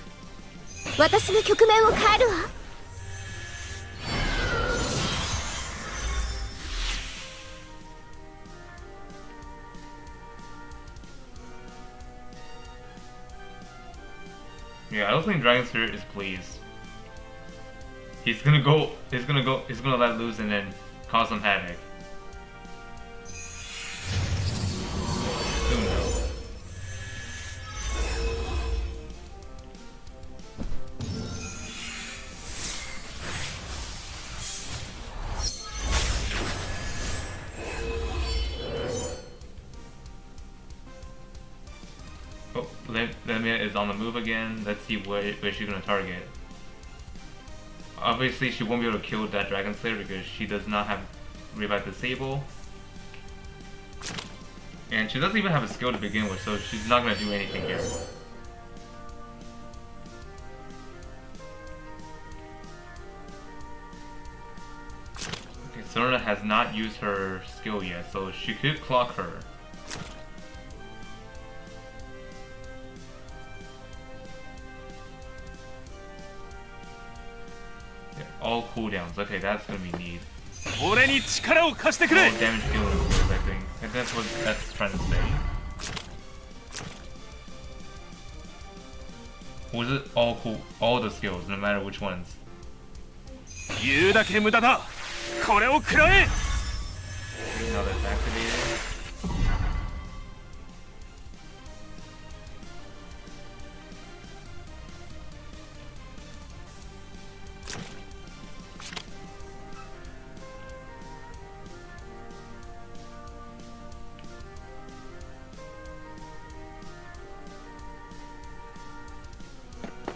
Yeah, I don't think Dragon Slayer is pleased. He's gonna let loose and then cause some havoc. Soon though. Lemia is on the move again. Let's see where she's gonna target. Obviously, she won't be able to kill that Dragon Slayer because she does not have Revive Disable. And she doesn't even have a skill to begin with, so she's not gonna do anything here. Okay, Serena has not used her skill yet, so she could clock her. Yeah, all cooldowns. Okay, that's gonna be neat. All damage dealing skills, I think. I think that's what that's trying to say. Was it all cool? All the skills, no matter which ones. Okay, now that's activated.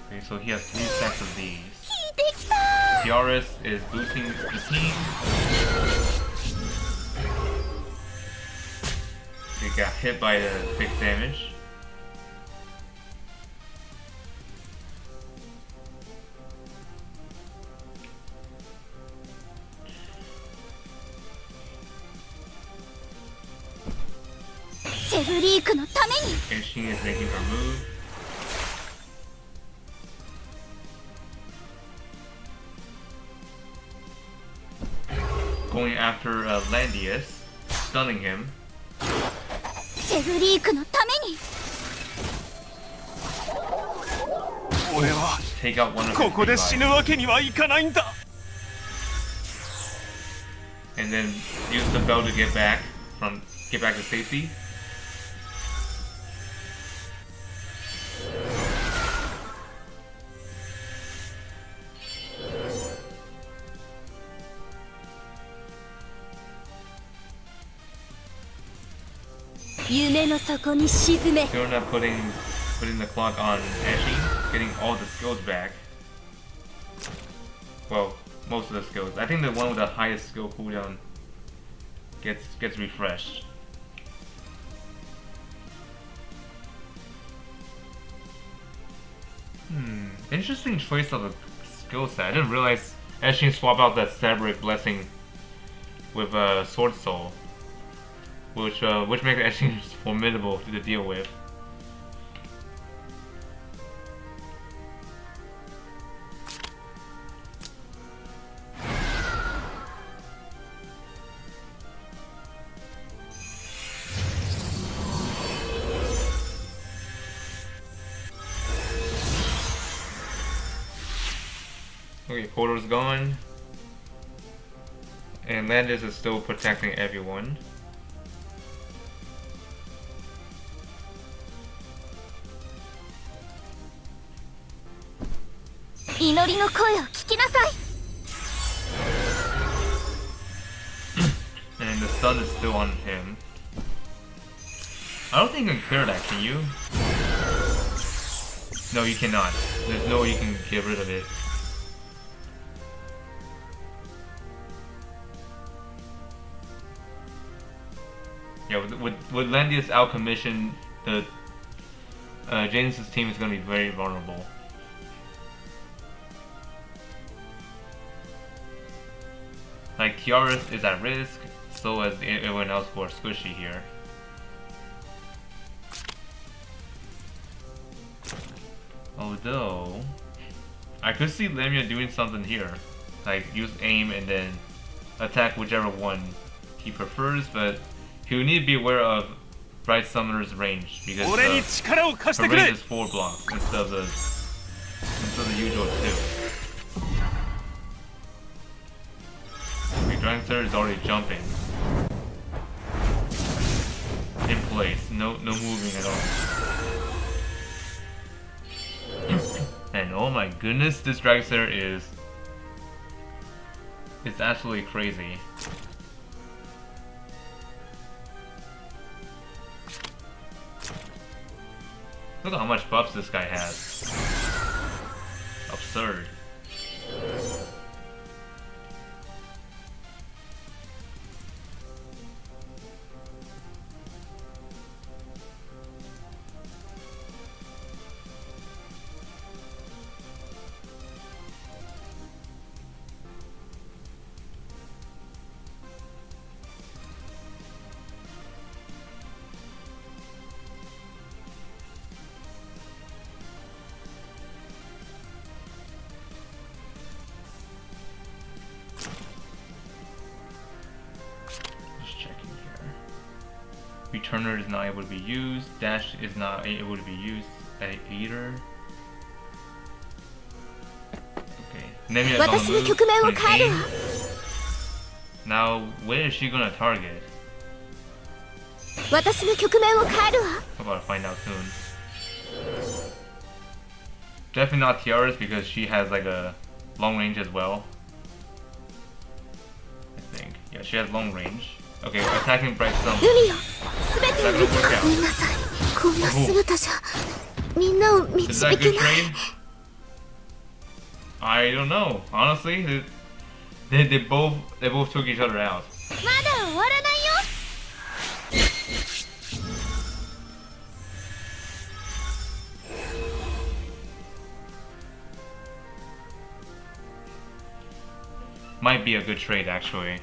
Okay, so he has 3 sets of these. Tiaras is boosting the team. He got hit by the fixed damage. And she is making her move. Going after Landius, stunning him. Take out one of his and then use the bell to get back to safety. Fiona putting the clock on Ashe, getting all the skills back. Well, most of the skills. I think the one with the highest skill cooldown gets refreshed. Interesting choice of a skill set. I didn't realize Ashe swap out that Sabric Blessing with Sword Soul, which makes Ashe formidable to deal with. Okay, Portal's gone. And Landis is still protecting everyone. And the stun is still on him. I don't think you can clear that, can you? No, you cannot. There's no way you can get rid of it. Yeah, with Landius out commission, the Jayden's team is going to be very vulnerable. Like, Tiaras is at risk, so is everyone else who are squishy here. Although, I could see Lemia doing something here. Like, use aim and then attack whichever one he prefers, but he would need to be aware of Bright Summoner's range, because her range is 4 blocks instead of the usual 2. Langrisser is already jumping in place, no moving at all. And oh my goodness, this Langrisser is absolutely crazy. Look at how much buffs this guy has. Absurd. Returner is not able to be used. Dash is not able to be used. Either. Okay. Nemia is on the move. Aim. Now, where is she gonna target? How about to find out soon. Definitely not Tiara's because she has like a long range as well. I think. Yeah, she has long range. Okay, attacking Bright Sun. Is that gonna work out? Oh. Is that a good trade? I don't know. Honestly, they both took each other out. Might be a good trade actually.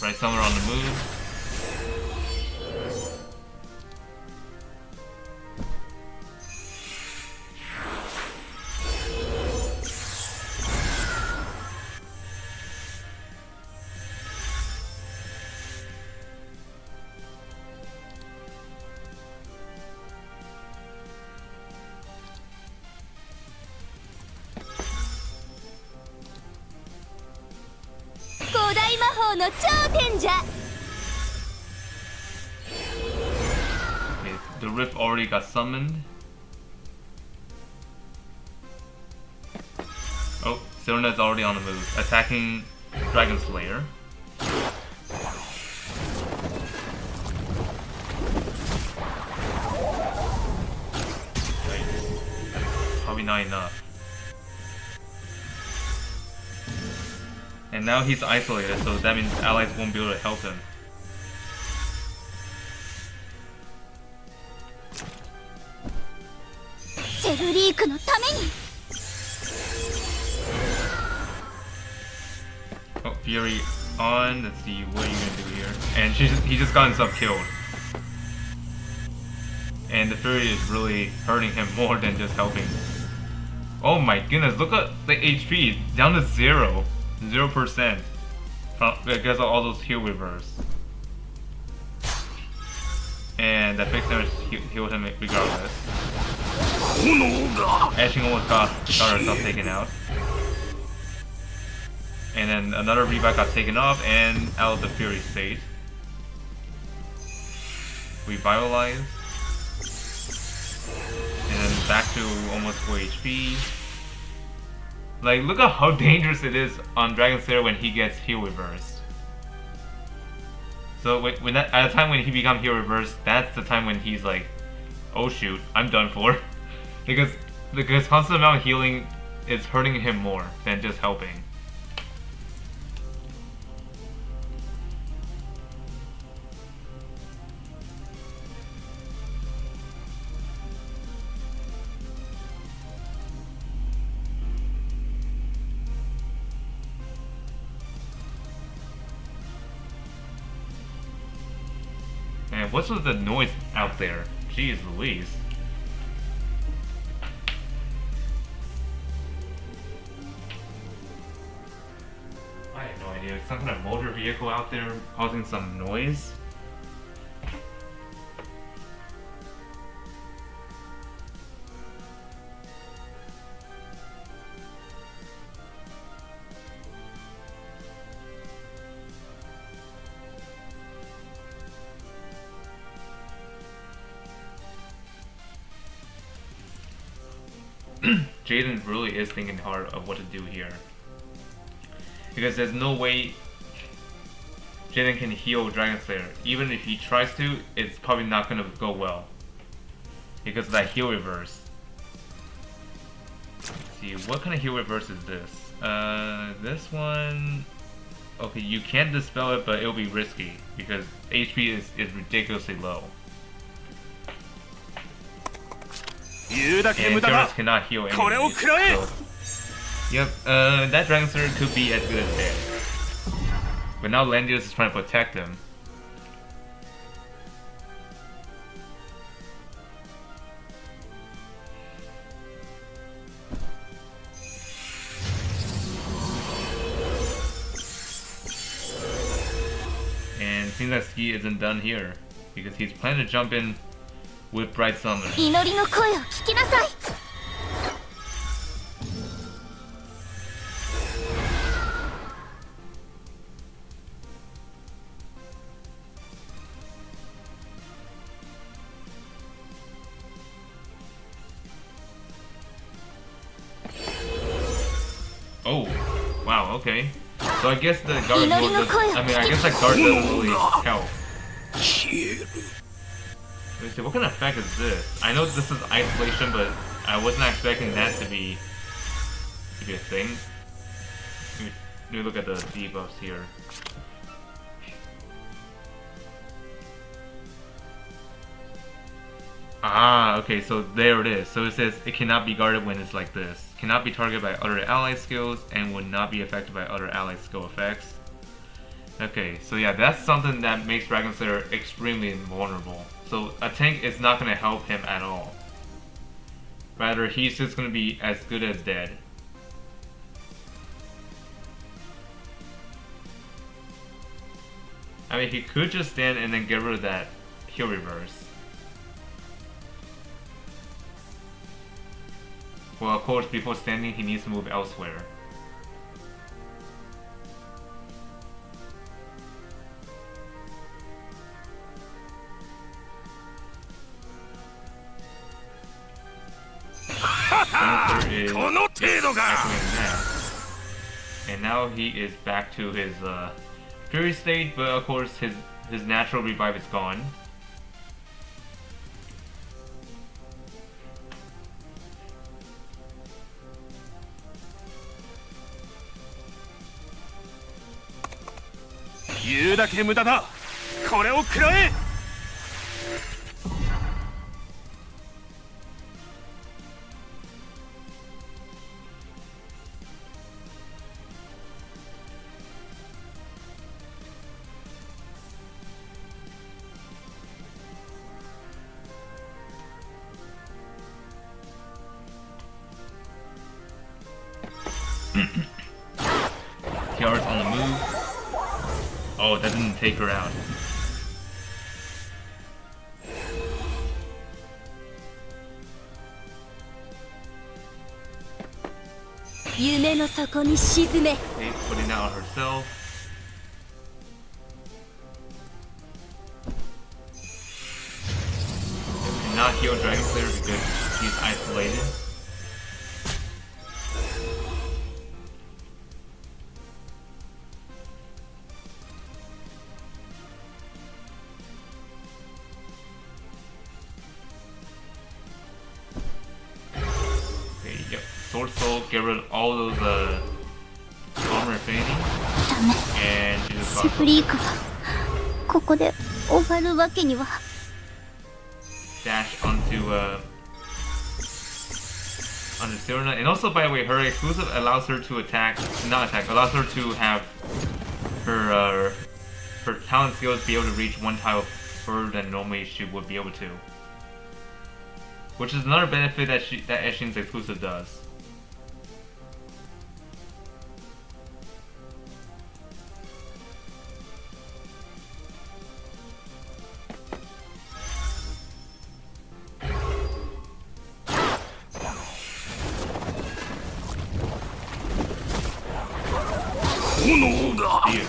Right, somewhere on the move. Okay, the Rift already got summoned. Oh, Serena's already on the move, attacking Dragon Slayer. Probably not enough. And now he's isolated, so that means allies won't be able to help him. Oh, Fury on. Let's see, what are you gonna do here? And he just got himself killed. And the Fury is really hurting him more than just helping. Oh my goodness, look at the HP, down to 0% because of all those heal reverse. And that fixed damage healed him regardless. Ashing almost got herself taken out. And then another revive got taken off and out of the Fury state. Revitalize. And then back to almost full HP. Like, look at how dangerous it is on Dragon Slayer when he gets heal reversed. So when that, at the time when he becomes heal reversed, that's the time when he's like, oh shoot, I'm done for. because constant amount of healing is hurting him more than just helping. Man, what's with the noise out there? Jeez Louise. I have no idea. Some kind of motor vehicle out there causing some noise. Jayden really is thinking hard of what to do here. Because there's no way Jayden can heal Dragon Slayer. Even if he tries to, it's probably not gonna go well. Because of that heal reverse. Let's see, what kind of heal reverse is this? This one... Okay, you can dispel it, but it'll be risky. Because HP is ridiculously low. And Jonas cannot heal enemies, so... Yep, that Dragon Slayer could be as good as dead. But now Landius is trying to protect him. And it seems like Skee isn't done here, because he's planning to jump in with Bright Summer. Oh, wow, okay. So I guess the guard mode doesn't, I guess that guard doesn't really help. Let me see, what kind of effect is this? I know this is isolation, but I wasn't expecting that to be a thing. Let me look at the debuffs here. Ah, okay, so there it is. So it says it cannot be guarded when it's like this. Cannot be targeted by other ally skills and would not be affected by other ally skill effects. Okay, so yeah, that's something that makes Dragon Slayer extremely invulnerable. So a tank is not going to help him at all. Rather, he's just going to be as good as dead. I mean, he could just stand and then get rid of that heal reverse. Well, of course, before standing, he needs to move elsewhere. Is and now he is back to his Fury state, but of course his natural revive is gone. Kiara's on the move. Oh, that didn't take her out. Okay, putting out herself. Cannot heal Dragon Slayer because she's isolated. Sword Soul, get rid of all those armor fading, and she just dash onto Serena. And also, by the way, her exclusive allows her to allows her to have her talent skills be able to reach one tile further than normally she would be able to. Which is another benefit that Eshin's exclusive does. Here.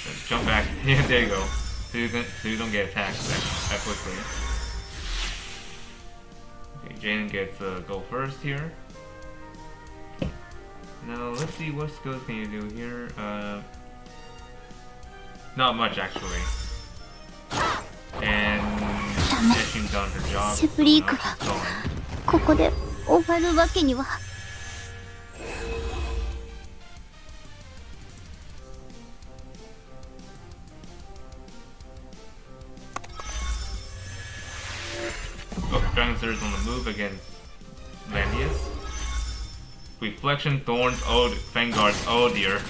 Let's jump back. Yeah, there you go. So you don't get attacked that quickly. Okay, Jayden gets go first here. Now let's see what skills can you do here. Not much actually. And Eshin done her job. So now she's going. ここで終わるわけには。Oh, Langrisser is on the move against Landius. Reflection, Thorns, oh, Vanguards, oh dear.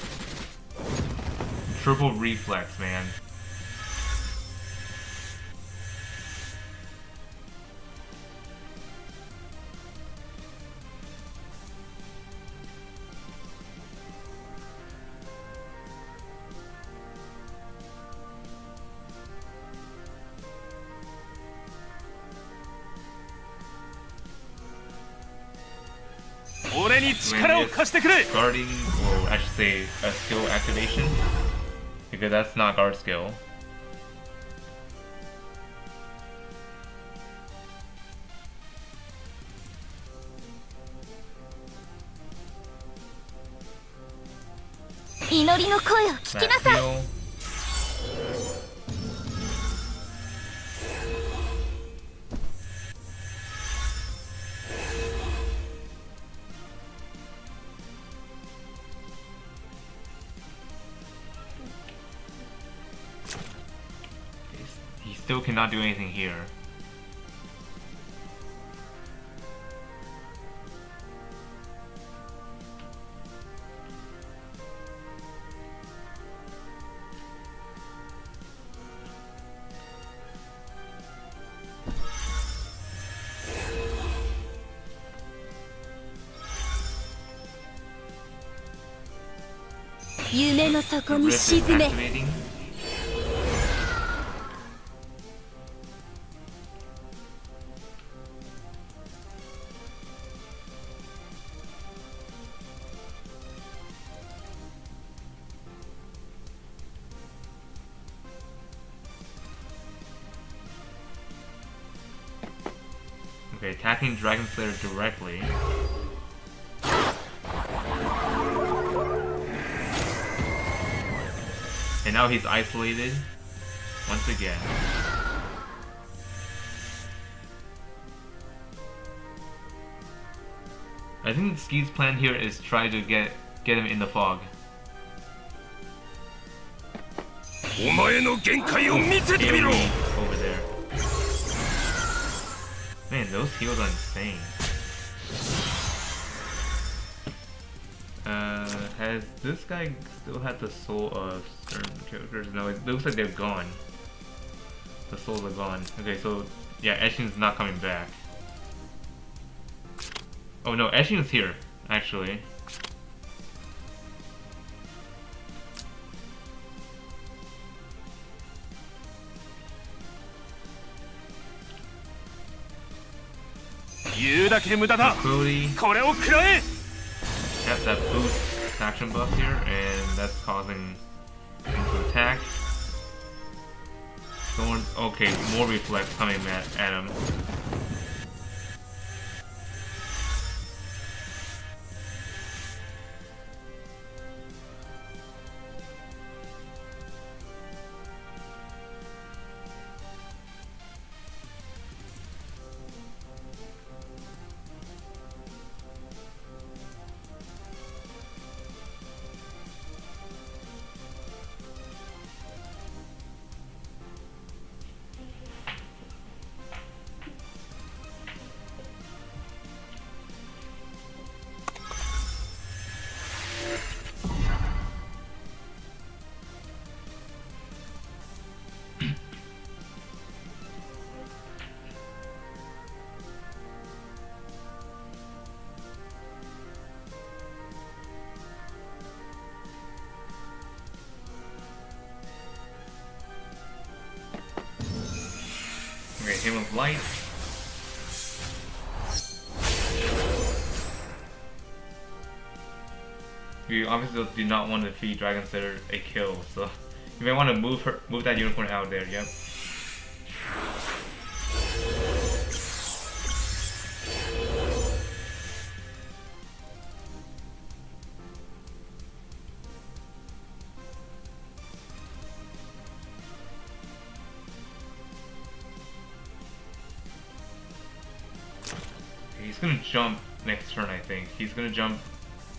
Triple reflex, man. Guarding, or I should say, a skill activation, because that's not guard skill. Heal. He still cannot do anything here. Rift is activating. Okay, attacking Dragon Slayer directly. And now he's isolated once again. I think Skee's plan here is try to get him in the fog. Over there. Man, those heals are insane. Has this guy still had the soul of certain characters? No, it looks like they've gone. The souls are gone. Okay, so yeah, Eshin's not coming back. Oh no, Eshin's here, actually. Cody. Yep, that boosts action buff here, and that's causing him to attack. Thorn, okay, more reflex coming at him. him with light. You obviously do not want to feed Dragonsir a kill, so you may want to move that unicorn out there. Yep. He's gonna jump next turn, I think. He's gonna jump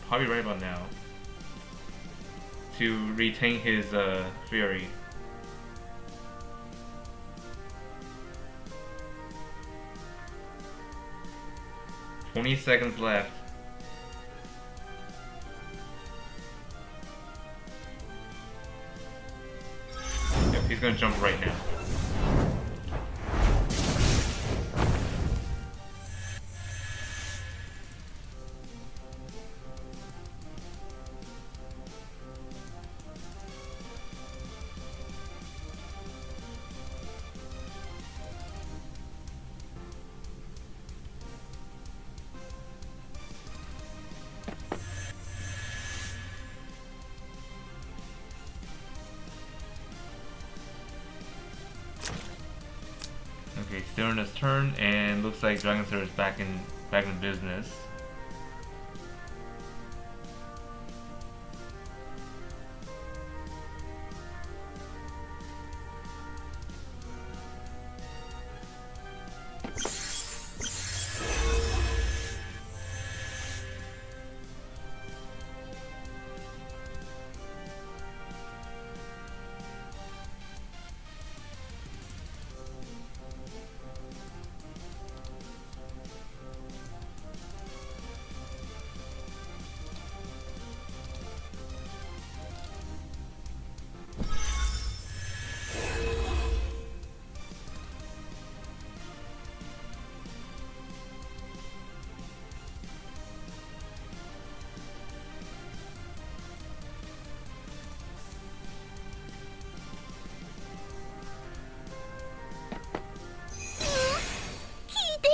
probably right about now to retain his Fury. "20 seconds left. Yep, he's gonna jump right now. Okay, still in his turn, and looks like Dragonsir is back in business.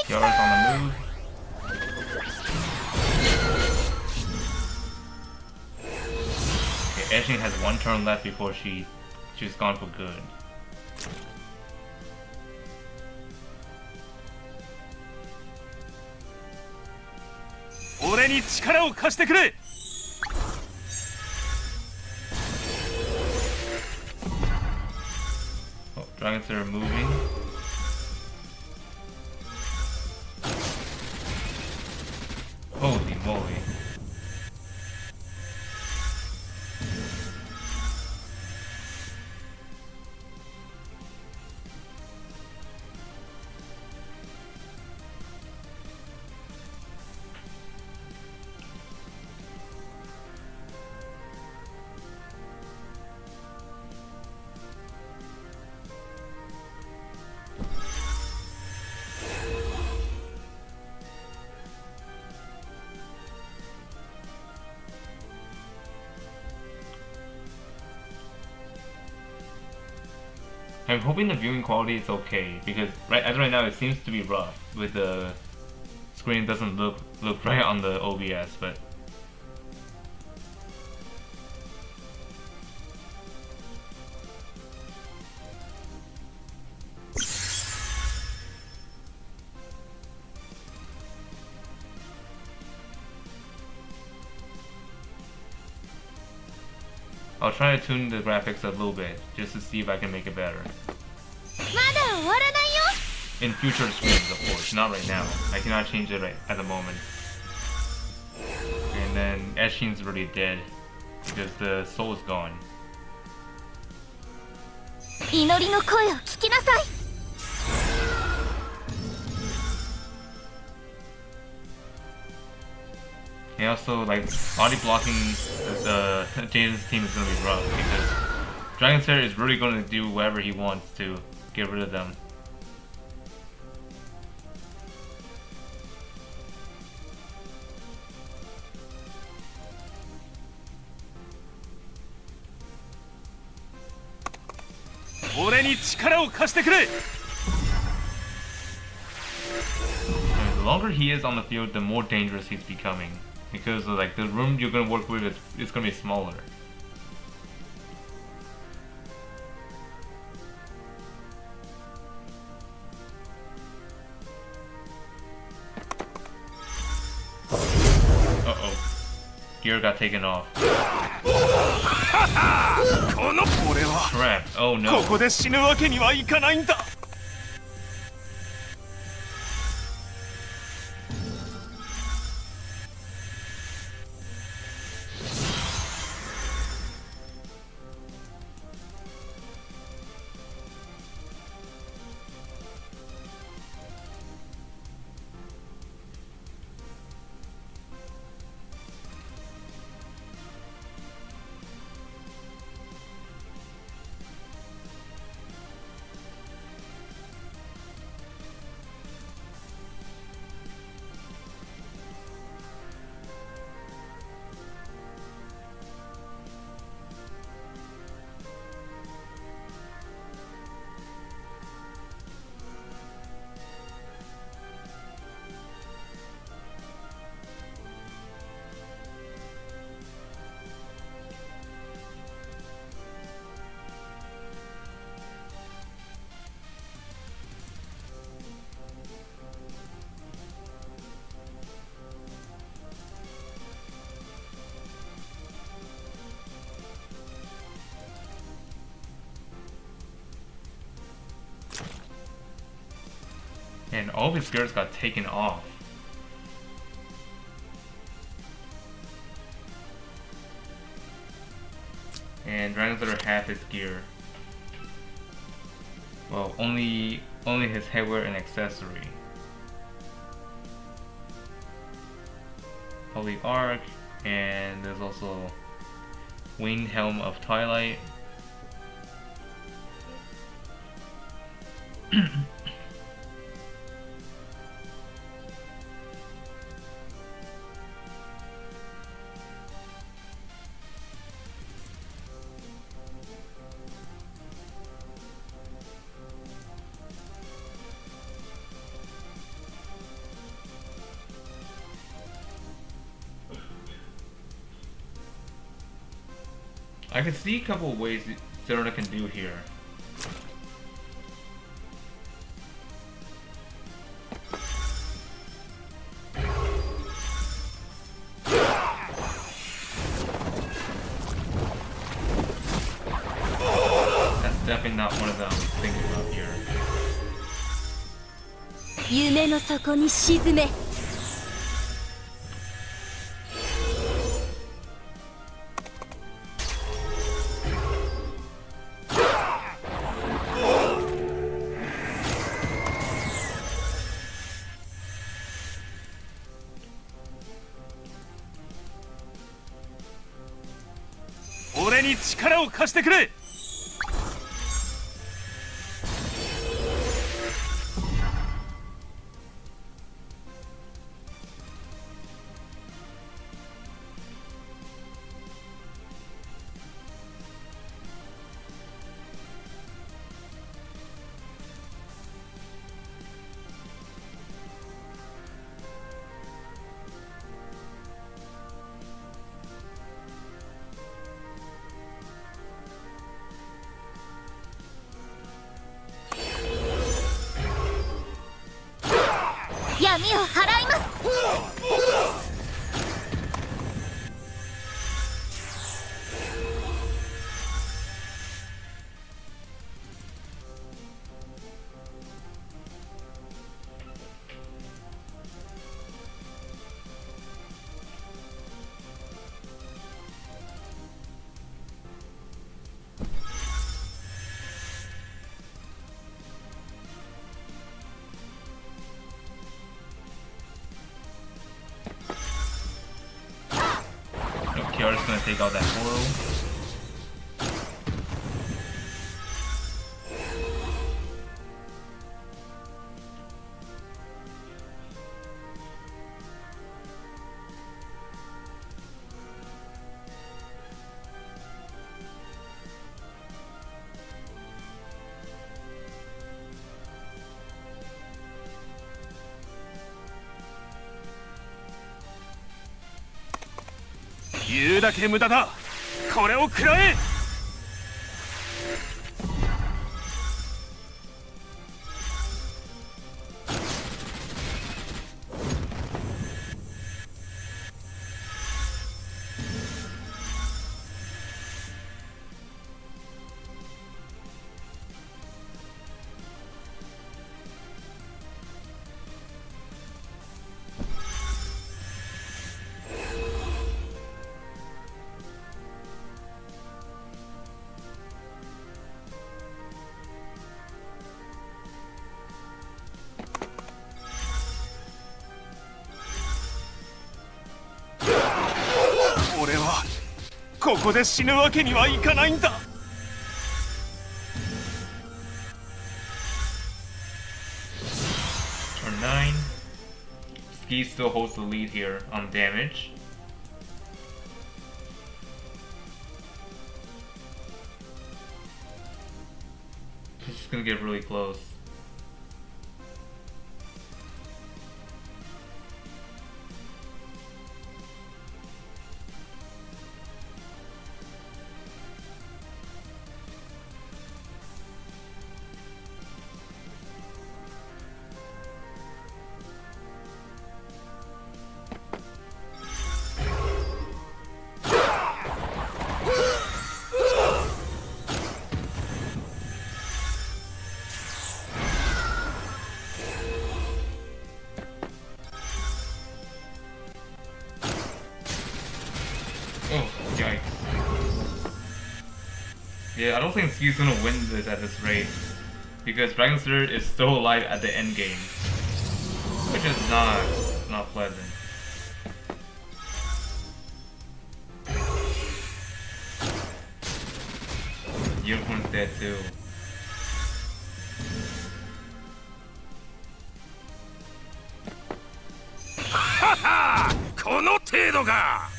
Kiara's on the move. Okay, Ashley has one turn left before she's gone for good. Oh, Dragonsir moving. Holy moly. I'm hoping the viewing quality is okay, because as right now it seems to be rough with the screen. Doesn't look right on the OBS, but I'll try to tune the graphics a little bit just to see if I can make it better. In future screens, of course, not right now. I cannot change it right at the moment. And then Eshin's already dead because the soul is gone. And also, like, body blocking Jayden's team is gonna be rough because Dragonsir is really gonna do whatever he wants to get rid of them. the longer he is on the field, the more dangerous he's becoming. Because like the room you're gonna work with is gonna be smaller. Uh-oh. Gear got taken off. Crap. Oh no. ここで死ぬわけにはいかないんだ。And all of his gears got taken off. And Dragons are half his gear. Well, only his headwear and accessory. Holy Arc, and there's also Winged Helm of Twilight. I can see a couple of ways Zerona can do here. That's definitely not one of them I was thinking about here. 夢の底に沈め。俺に力を貸してくれ。闇を払います。Kiara's gonna take out that portal. 言うだけ無駄だ。これを食らえ。俺はここで死ぬわけにはいかないんだ。Turn 9. Ski still holds the lead here on damage. This is gonna get really close. Oh, yikes. Yeah, I don't think Ski's gonna win this at this rate, because Langrisser is still alive at the end game, which is not pleasant. Unicorn's dead too. ははこの程度か。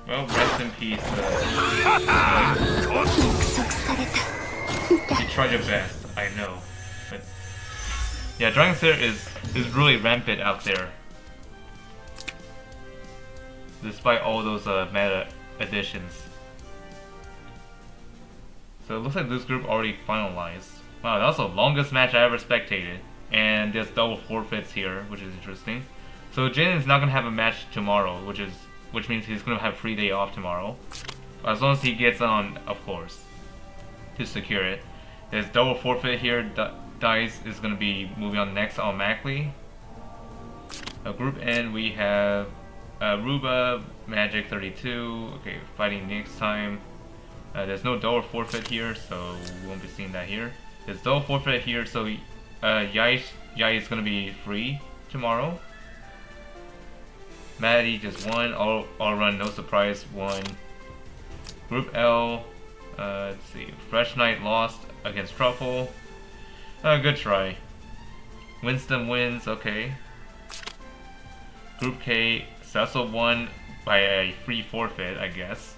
Well, rest in peace. You tried your best, I know. But yeah, Langrisser is really rampant out there, despite all those meta additions. So it looks like this group already finalized. Wow, that was the longest match I ever spectated, and there's double forfeits here, which is interesting. So Jayden is not gonna have a match tomorrow, which means he's gonna have free day off tomorrow, as long as he gets on, of course, to secure it. There's double forfeit here. Dice is gonna be moving on next automatically. Group N, we have Ruba, Magic 32. Okay, fighting next time. There's no double forfeit here, so we won't be seeing that here. There's double forfeit here, so Yai is gonna be free tomorrow. Maddie just won, all run, no surprise, won. Group L, let's see, Fresh Knight lost against Truffle. Good try. Winston wins, okay. Group K, Cecil won by a free forfeit, I guess.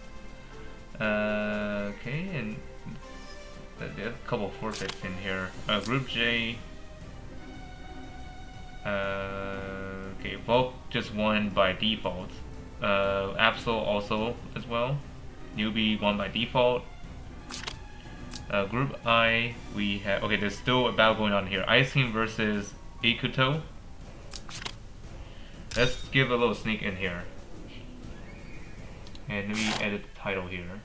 Okay, and there's a couple forfeits in here. Group J, okay, Volk just won by default. Absol also as well. Newbie won by default. Group I, we have, okay, there's still a battle going on here. Ice Team versus Ikuto. Let's give a little sneak in here. And let me edit the title here.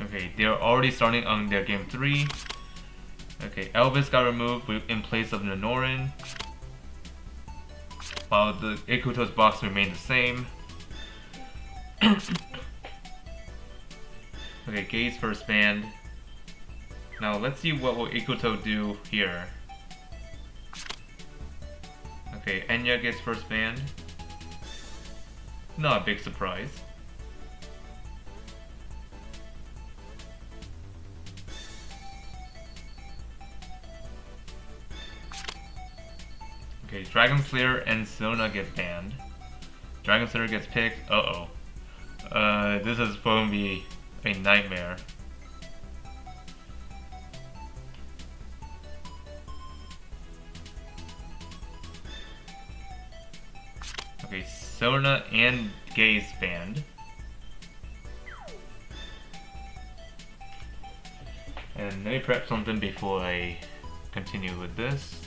Okay, they're already starting on their game 3. Okay, Elvis got removed in place of Nanorin, while the Ikuto's box remained the same. Okay, Gates first banned. Now let's see what will Ikuto do here. Okay, Enya gets first banned. Not a big surprise. Okay, Dragon Slayer and Sona get banned. Dragon Slayer gets picked. Uh-oh. This is going to be a nightmare. Okay, Sona and Gaze banned. And let me prep something before I continue with this.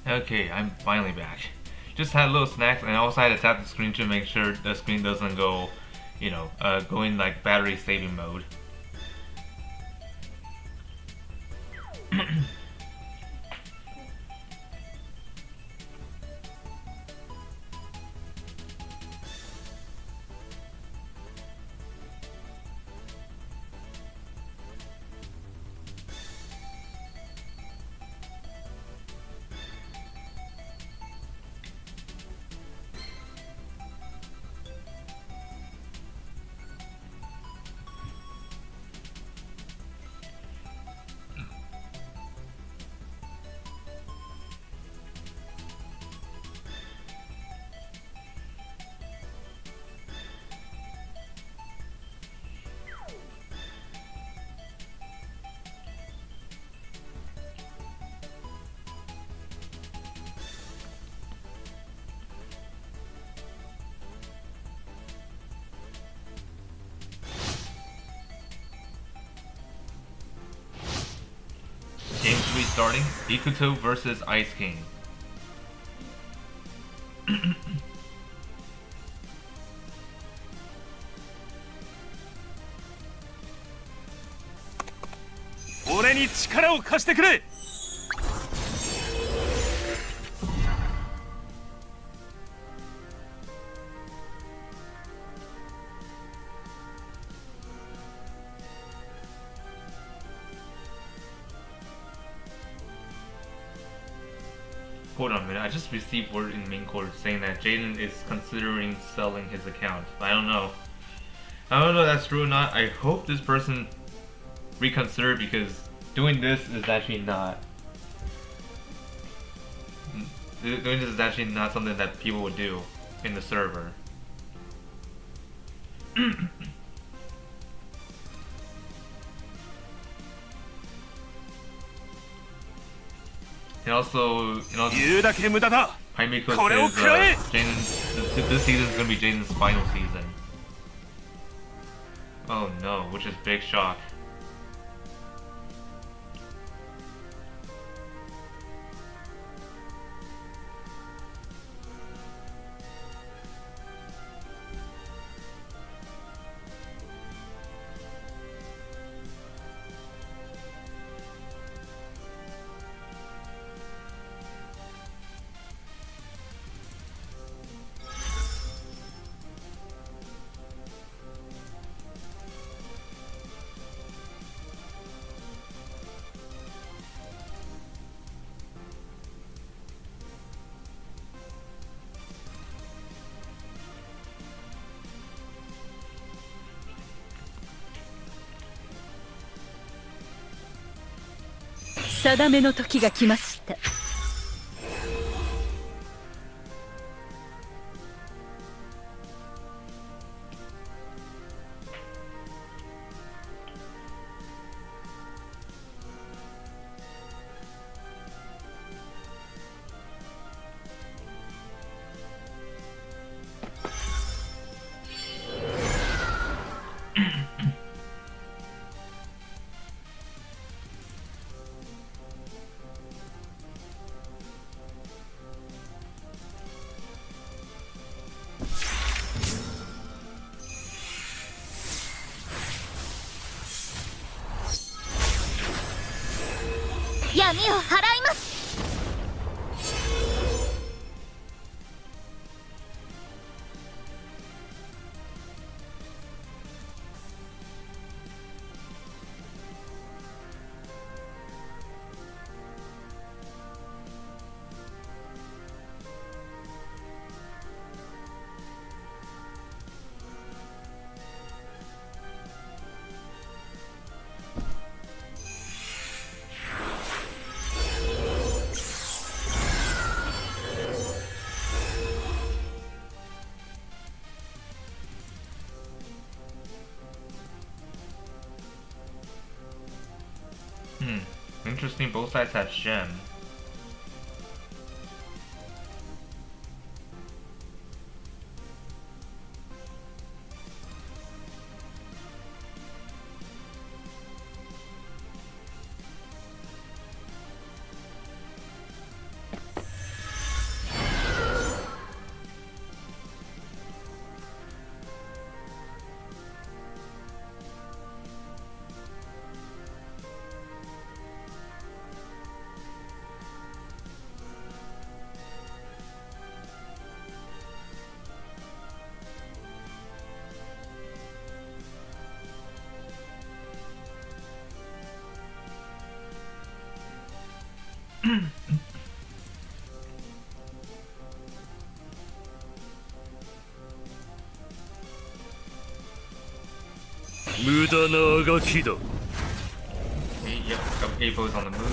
Okay, I'm finally back. Just had a little snacks, and I also had to tap the screen to make sure the screen doesn't go, go in like battery saving mode. Game 3 starting. Ikuto versus Ice King.俺に力を貸してくれ。Hold on a minute, I just received word in main court saying that Jayden is considering selling his account. I don't know. I don't know if that's true or not. I hope this person reconsider, because doing this is actually not something that people would do in the server. And also, Jaimiko says this season is going to be Jayden's final season. Oh no, which is big shock.定めの時が来ました。闇を払います。Interesting, both sides have gem. 無駄なあがきだ。 Okay, yep, got Apos on the move.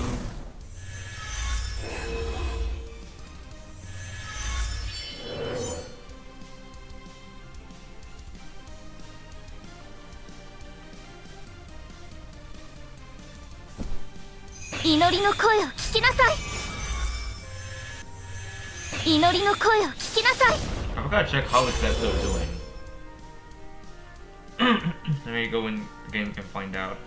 I forgot to check how is Zephyr doing. Let me go in the game and find out.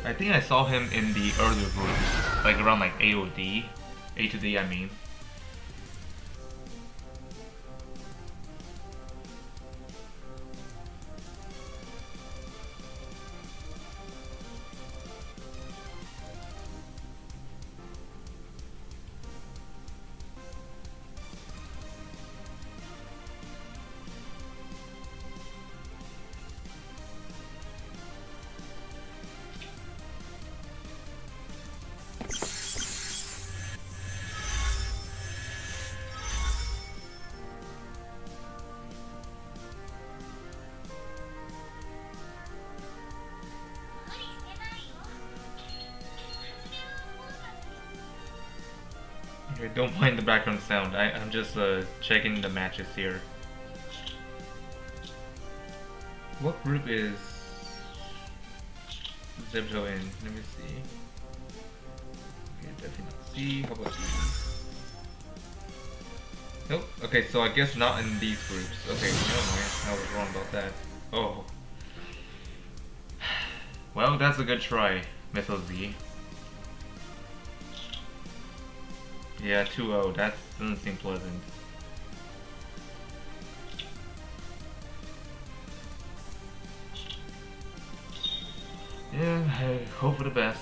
I think I saw him in the earlier groups, like around like AOD, A to D I mean. Okay, don't mind the background sound. I'm just checking the matches here. What group is Zepto in? Let me see. Okay, definitely not C. How about D? Nope. Okay, so I guess not in these groups. Okay, never mind. I was wrong about that. Oh. Well, that's a good try, Mythos Z. Yeah, 2-0. That doesn't seem pleasant. Yeah, I hope for the best.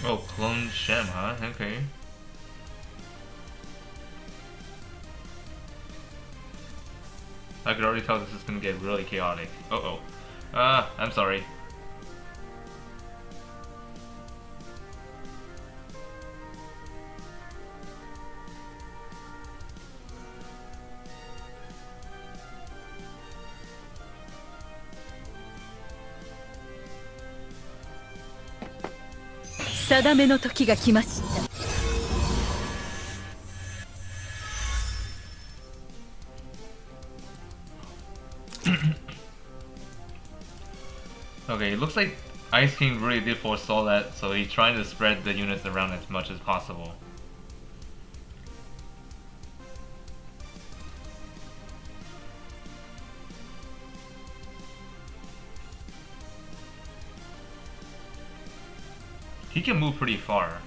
Oh, clone Shem, huh? Okay. I could already tell this is gonna get really chaotic. Uh-oh. I'm sorry. Okay, it looks like Ice King really did foresaw that, so he's trying to spread the units around as much as possible. He can move pretty far.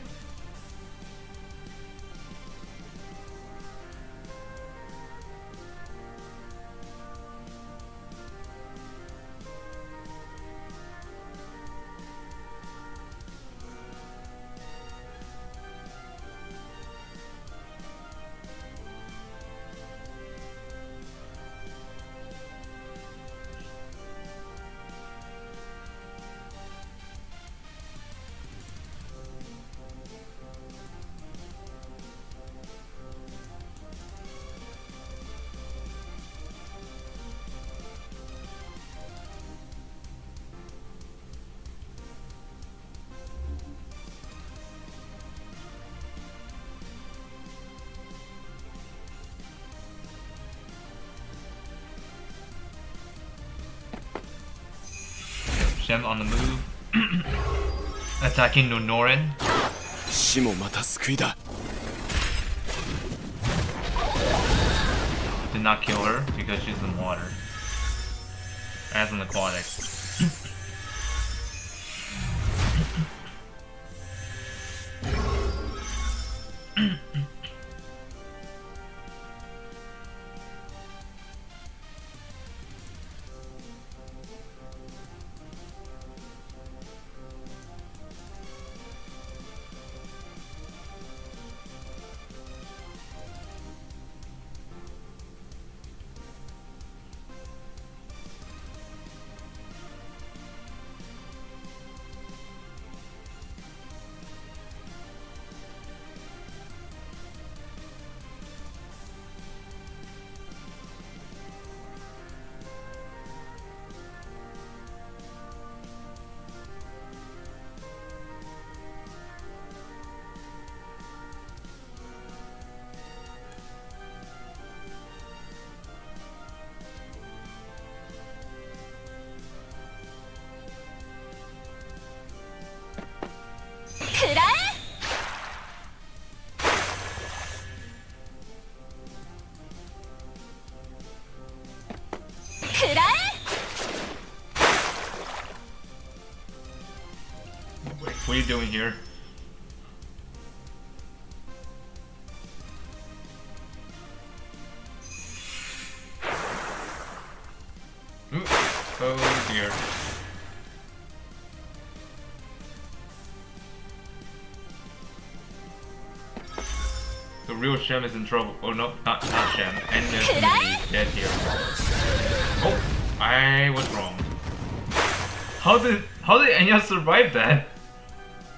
Shem on the move. Attacking Nonorin. 死もまた救いだ Did not kill her because she's in water. As an aquatic. What are you doing here? Ooh. Oh dear. The real Shem is in trouble. Oh no, not Shem. Enya's gonna be dead here. Oh, I was wrong. How did Enya survive that?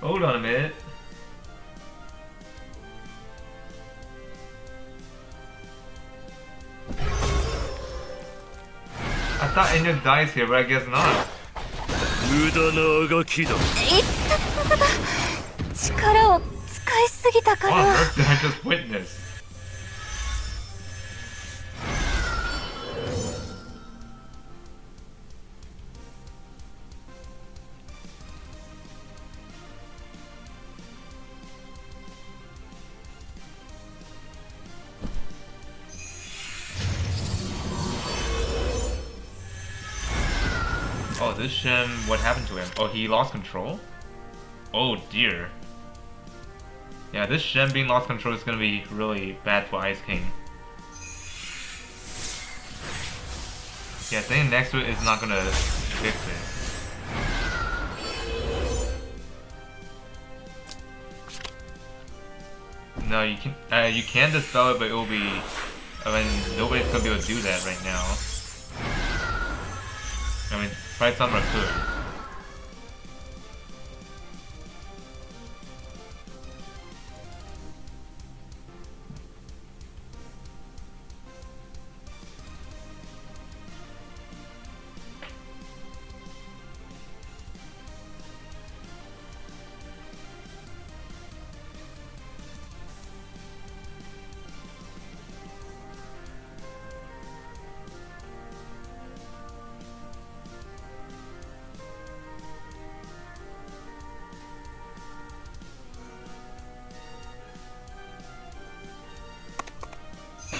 Hold on a minute. I thought Enya dies here, but I guess not. 無駄なあがきだ力を使いすぎたか What on ら earth did I just witness? Oh, this Shem, what happened to him? Oh, he lost control? Oh dear. Yeah, this Shem being lost control is gonna be really bad for Ice King. Yeah, staying next to it is not gonna fix it. No, you can dispel it, but it will be... I mean, nobody's gonna be able to do that right now. I mean, Fight Sombra could.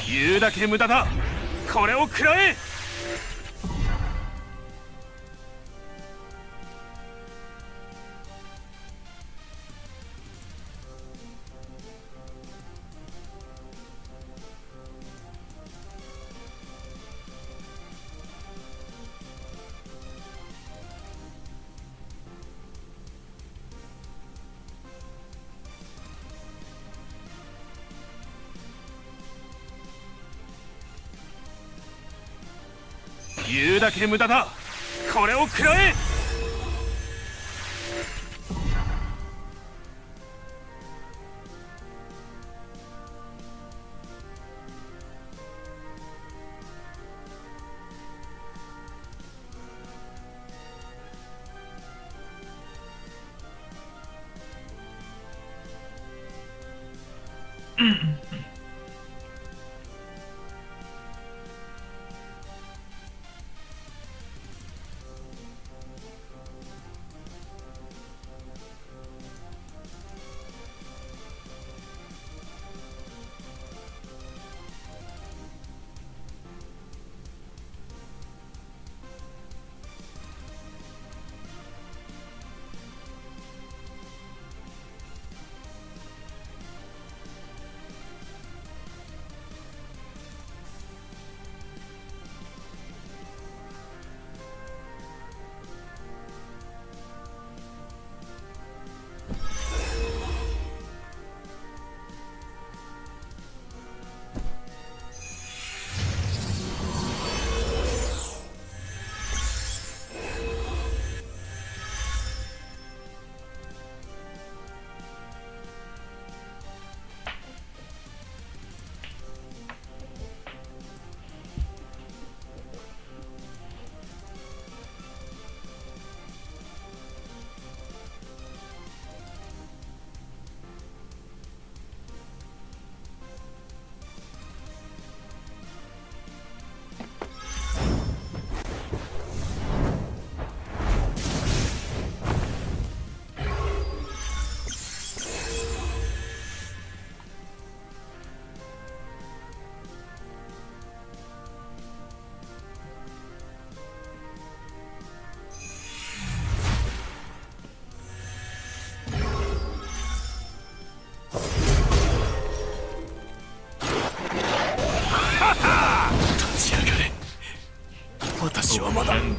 「言うだけ無駄だこれを食らえ!」言うだけ無駄だこれを食らえ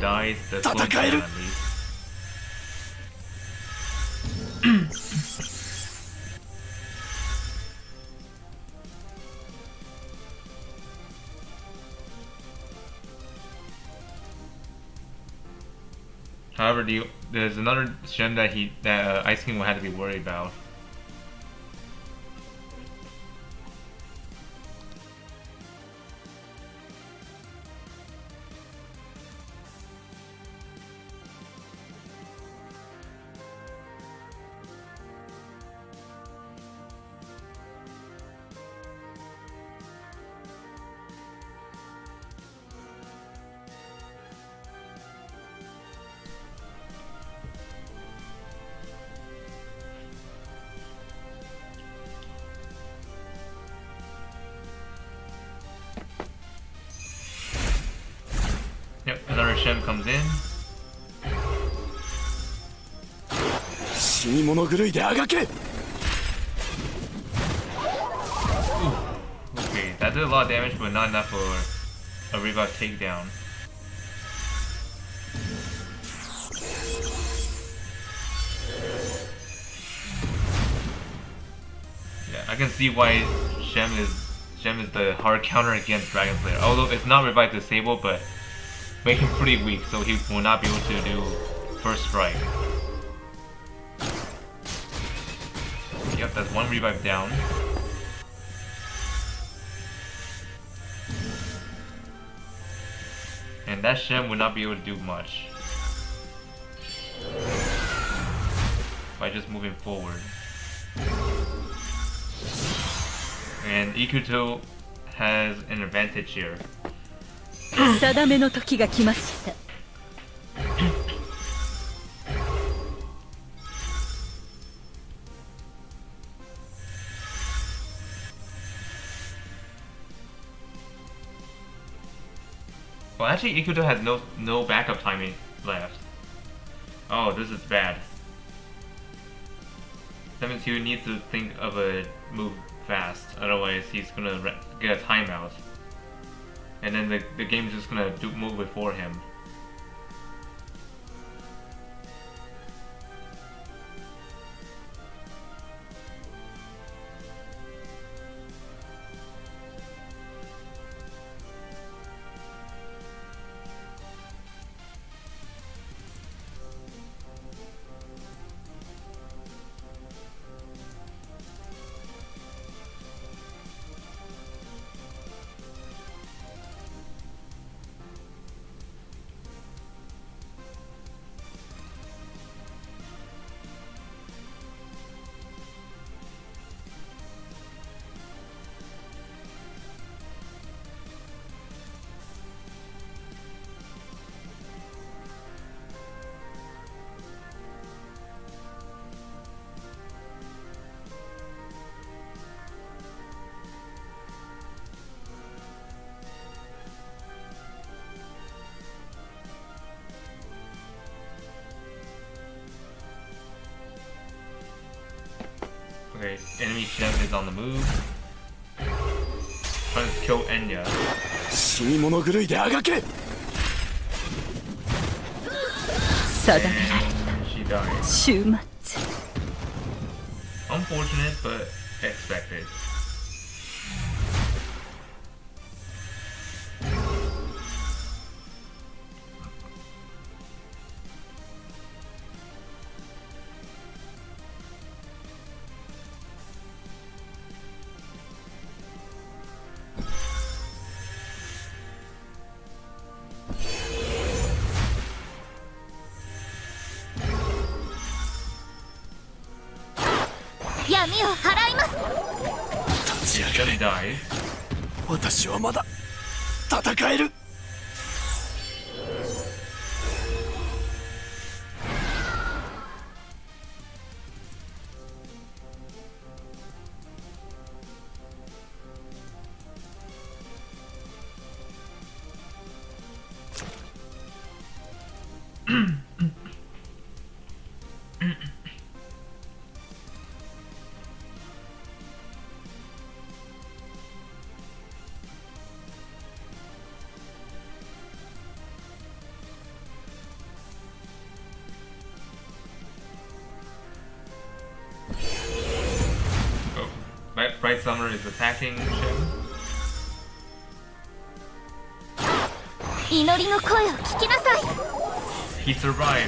dies, the slow down at least. However, there's another gem that Ice King will have to be worried about. Yep, another Shem comes in. Okay, that did a lot of damage, but not enough for a revive takedown. Yeah, I can see why Shem is the hard counter against Dragon Slayer. Although it's not revive disable, but make him pretty weak, so he will not be able to do first strike. Yep, that's one revive down. And that Shem would not be able to do much by just moving forward. And Ikuto has an advantage here. 定めの時が来ました。 Well, actually, Ikuto has no backup timing left. Oh, this is bad. 7-2 needs to think of a move fast, otherwise he's gonna get a timeout. And then the game's just gonna move before him. Okay, enemy Shem is on the move. Trying to kill Enya. And she dies. 終末。 Unfortunate, but expected. Shem dies. 私はまだ戦える。Bright Summer is attacking Shem. 祈りの声を聞きなさい He survived.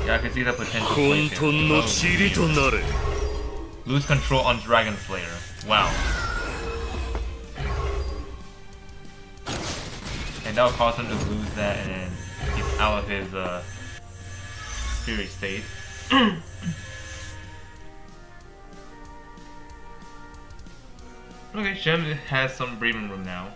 Yeah, I can see the potential. Play here. Lose control on Dragon Slayer. Wow. And that'll cause him to lose that, and then he's out of his spirit state. Okay, Shem has some breathing room now.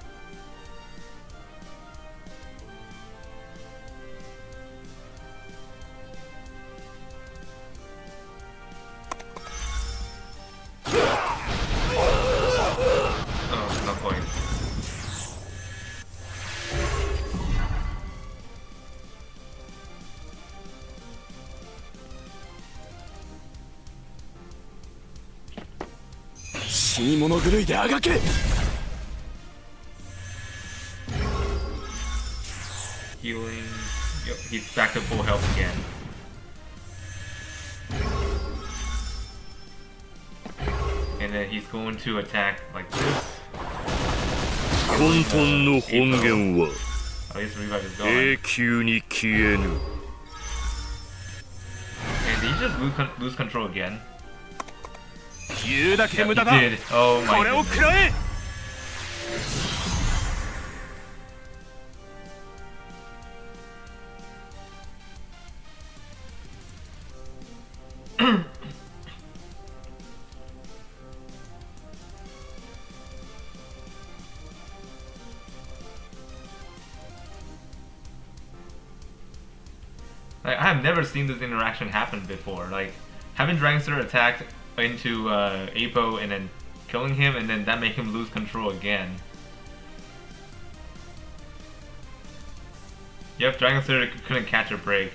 Oh, no point. Healing. Yep, he's back to full health again. And then he's going to attack like this. Oh, his revive is gone. And did he just lose control again? Yeah, he did. Oh my goodness. Like, I have never seen this interaction happen before. Like, having Langrisser attack into Apo and then killing him, and then that make him lose control again. Yep, Langrisser couldn't catch a break.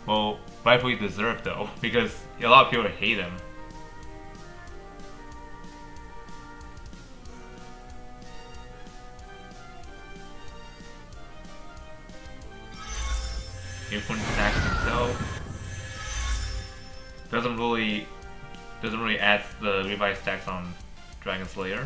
Well, rightfully deserved though, because a lot of people hate him. If one attacks himself, doesn't really add the revive stacks on Dragon Slayer.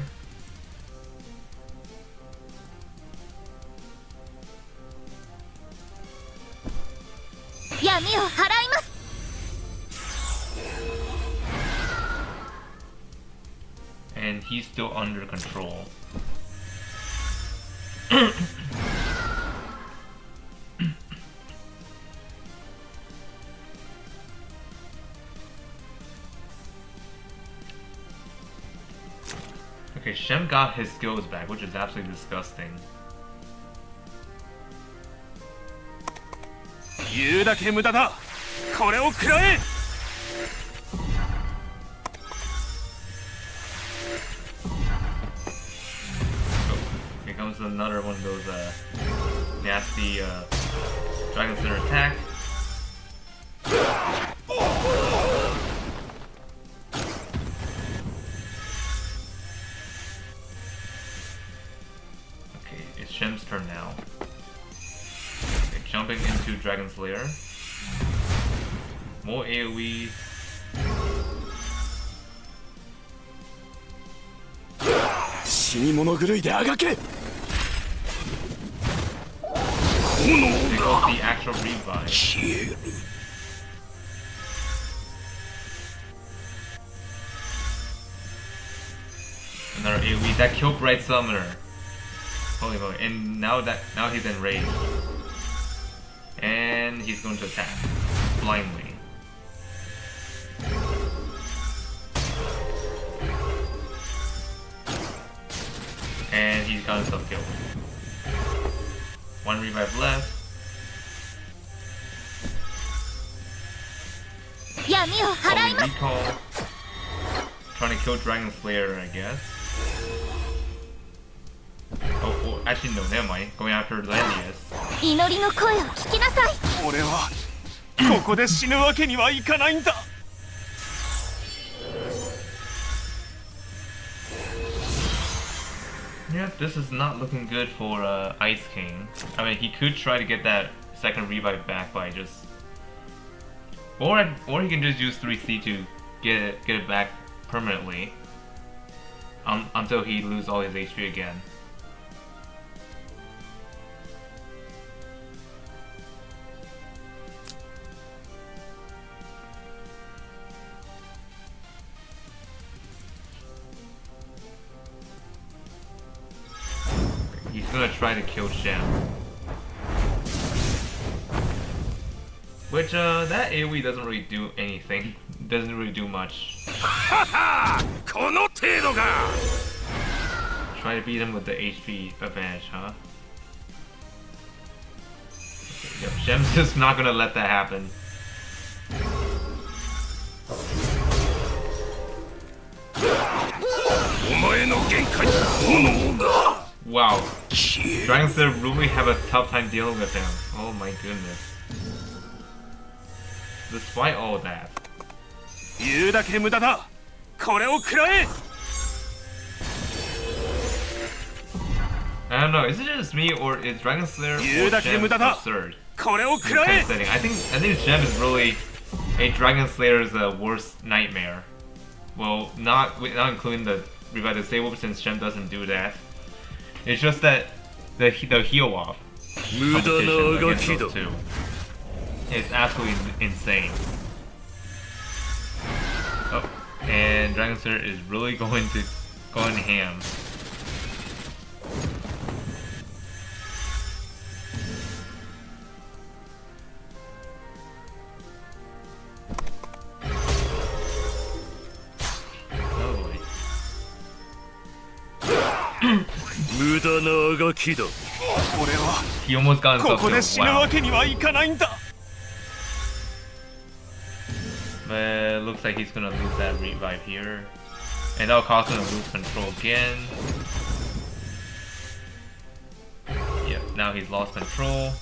And he's still under control. Okay, Shem got his skills back, which is absolutely disgusting. Here comes another one of those nasty Dragon Slayer attack. Okay, it's Shem's turn now. Okay, jumping into Dragon Slayer. More AoE. Because the actual revive. Another AoE that killed Bright Summoner. Holy moly! And now he's enraged, and he's going to attack blindly. And he's got himself killed. One revive left. Holy recall. trying to kill Dragon Slayer, I guess. Oh, actually no, never mind. Going after Landius. 祈りの声を聞きなさい。俺はここで死ぬわけにはいかないんだ。 Yeah, this is not looking good for Ice King. I mean, he could try to get that second revive back by just, or he can just use 3C to get it back permanently. Until he loses all his HP again. He's gonna try to kill Shem. Which, that AoE doesn't really do anything. Doesn't really do much. Try to beat him with the HP advantage, huh? Okay, yep, Shem's just not gonna let that happen. Wow. Dragon Slayer really have a tough time dealing with him. Oh my goodness. Despite all that. 言うだけ無駄だ。これを食らえ。 I don't know, is it just me or is Dragon Slayer or 言うだけ Shem 無駄だ。 absurd? これを in 食ら this kind え。 of setting? I think Shem is really a Dragon Slayer's worst nightmare. Well, not including the revive disable since Shem doesn't do that. It's just that the heal off competition against those two is absolutely insane. Oh, and Dragon Slayer is really going ham. He almost got こ himself こで killed. 死ぬ Wow. わけにはいかないんだ。 But it looks like he's gonna lose that revive here. And that'll cause him to lose control again. Yep, now he's lost control.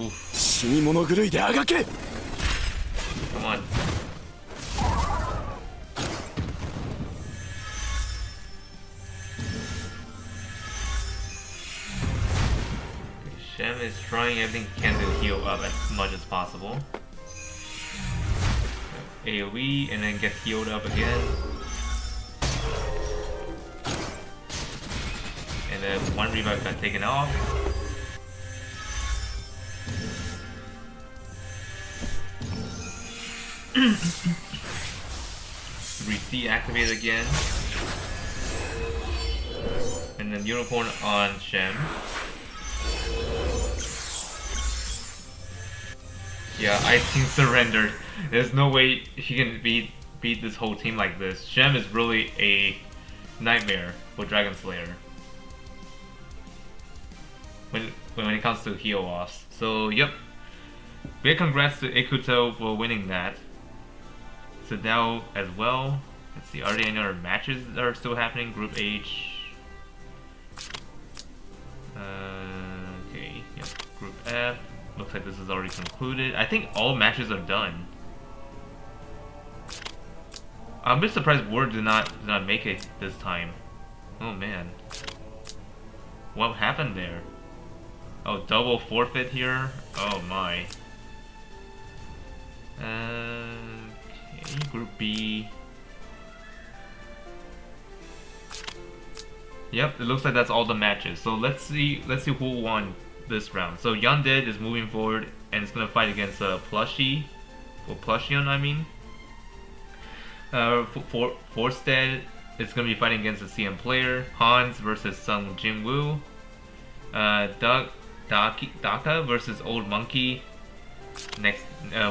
Oof. 死に物狂いであがけ。 Come on. Shem is trying everything he can to heal up as much as possible. AoE and then gets healed up again. And then one revive got taken off. Re-C activated again. And then Unicorn on Shem. Yeah, Ice King surrendered. There's no way he can beat this whole team like this. Shem is really a nightmare for Dragon Slayer when it comes to heal offs. So yep, big congrats to Ikuto for winning that. So now as well, let's see, are there any other matches that are still happening? Group H. Okay, yep. Group F. Looks like this is already concluded. I think all matches are done. I'm a bit surprised Ward did not make it this time. Oh man. What happened there? Oh, double forfeit here? Oh my. Okay, Group B. Yep, it looks like that's all the matches. So let's see who won this round. So Yundid is moving forward and it's gonna fight against Plushie, or Plushion, I mean. For Forsted, it's gonna be fighting against a CM player. Hans versus Sung Jinwoo. Daka versus Old Monkey. Next,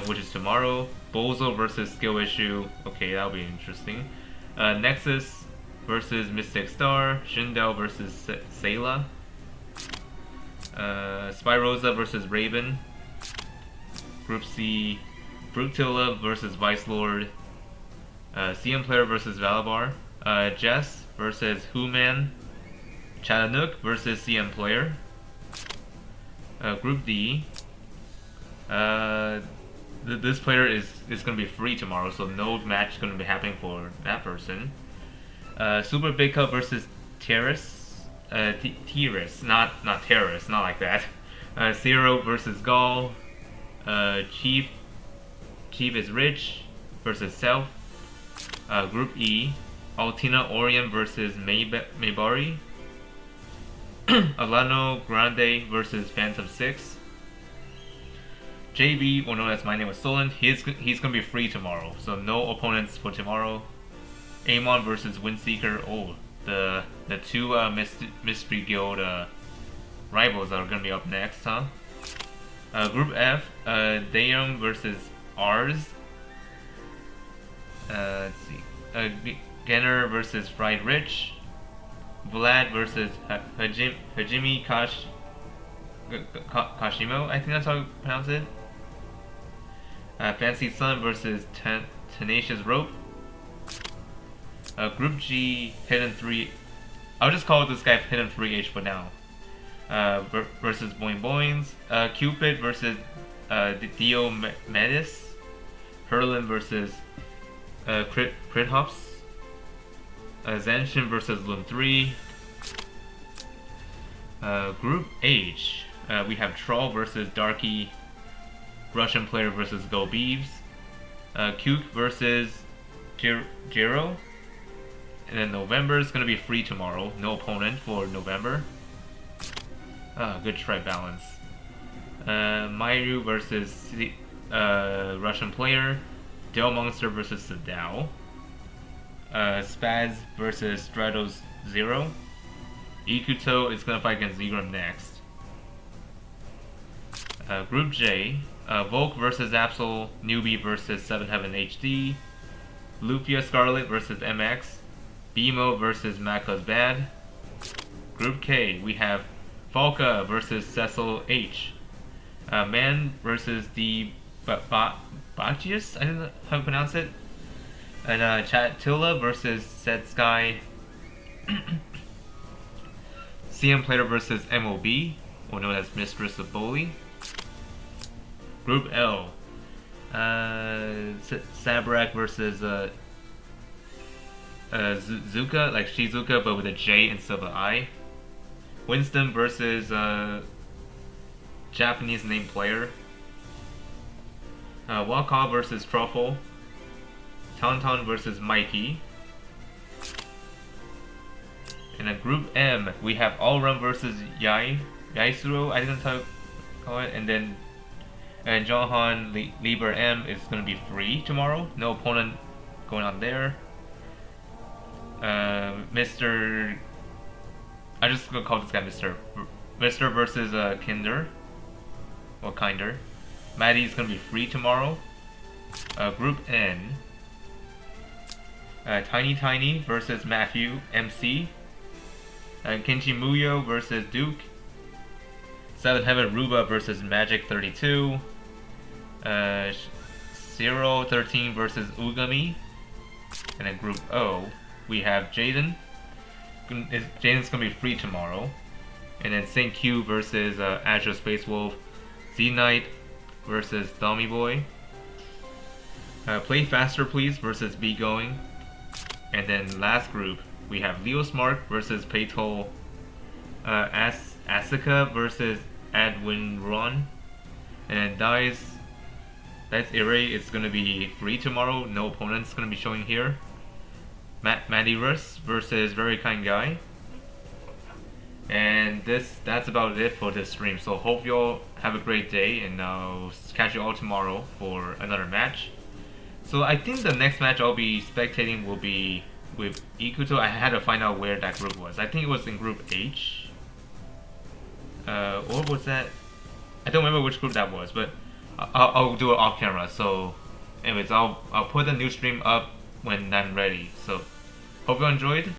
which is tomorrow. Bozo versus Skill Issue. Okay, that'll be interesting. Nexus versus Mystic Star, Shindel versus Sayla, Spyrosa versus Raven, Group C, Fruitilla versus Vice Lord, CM Player versus Valabar, Jess versus Who-Man, Chattanooga versus CM Player, Group D, this player is going to be free tomorrow, so no match is going to be happening for that person. Super Big Cup versus Terrace, Terrace, not Terrace, not like that. Zero versus Gall, Chief is Rich versus Self. Group E, Altina Orion versus Maybari, Alano Grande versus Phantom 6. JB, or known as My Name Was Stolen, he's gonna be free tomorrow, so no opponents for tomorrow. Amon versus Windseeker. Oh, the two Mystery Guild rivals are gonna be up next, huh? Group F, Daeum versus Ars. Let's see. Genner versus Fried Rich. Vlad versus Hajime Kashimo, I think that's how you pronounce it. Fancy Sun versus Tenacious Rope. Group G, Hidden 3. I'll just call this guy Hidden 3H for now. Versus Boing Boings. Cupid versus Dio Medis. Herlin versus Crit Hops. Zanshin versus Loom 3. Group H, we have Troll versus Darky, Russian Player versus Go Beeves, Cuke versus Jiro, and then November is going to be free tomorrow, no opponent for November. Good try, balance. Mayu versus Russian Player, Del Monster versus Sadao, Spaz versus Stratos 0. Ikuto is gonna fight against Zegram next. Group J, Volk versus Absol, Newbie versus 7HVEN HD, Lufia Scarlet versus MX, Bimo versus Maka's Bad. Group K, we have Falca versus Cecil H, Man versus the Bachius, I don't know how to pronounce it, and Chatilla versus Set Sky. CM Player versus MOB, or known as Mistress of Bully. Group L, Sabrak versus Zuka, like Shizuka but with a J instead of an I. Winston versus Japanese name player. Waka versus Truffle. Tauntaun versus Mikey. In a Group M, we have Allrun versus Yaisuro, I didn't call it, and then Johan Lieber M is going to be free tomorrow, no opponent going on there. Mr. I'm just going to call this guy Mr. versus Kinder, or Kinder. Maddie's going to be free tomorrow. Group N, Tiny versus Matthew MC. Kenshi Muyo versus Duke. 7HVEN Ruba versus Magic 32. Zero 13 versus Ugami. And in Group O, we have Jayden. Jayden's gonna be free tomorrow. And then St. Q versus Azure Space Wolf. Z Knight versus Dummy Boy. Play Faster Please versus Be Going. And then last group, we have Leo Smart versus Paytol, Asuka versus Adwin Ron, and then Dice Array is going to be free tomorrow, no opponents going to be showing here. Matty Russ versus Very Kind Guy. And that's about it for this stream, so hope you all have a great day, and I'll catch you all tomorrow for another match. So I think the next match I'll be spectating will be with Ikuto. I had to find out where that group was. I think it was in Group H. Or was that? I don't remember which group that was, but I'll do it off camera. So, anyways, I'll put the new stream up when I'm ready. So, hope you enjoyed.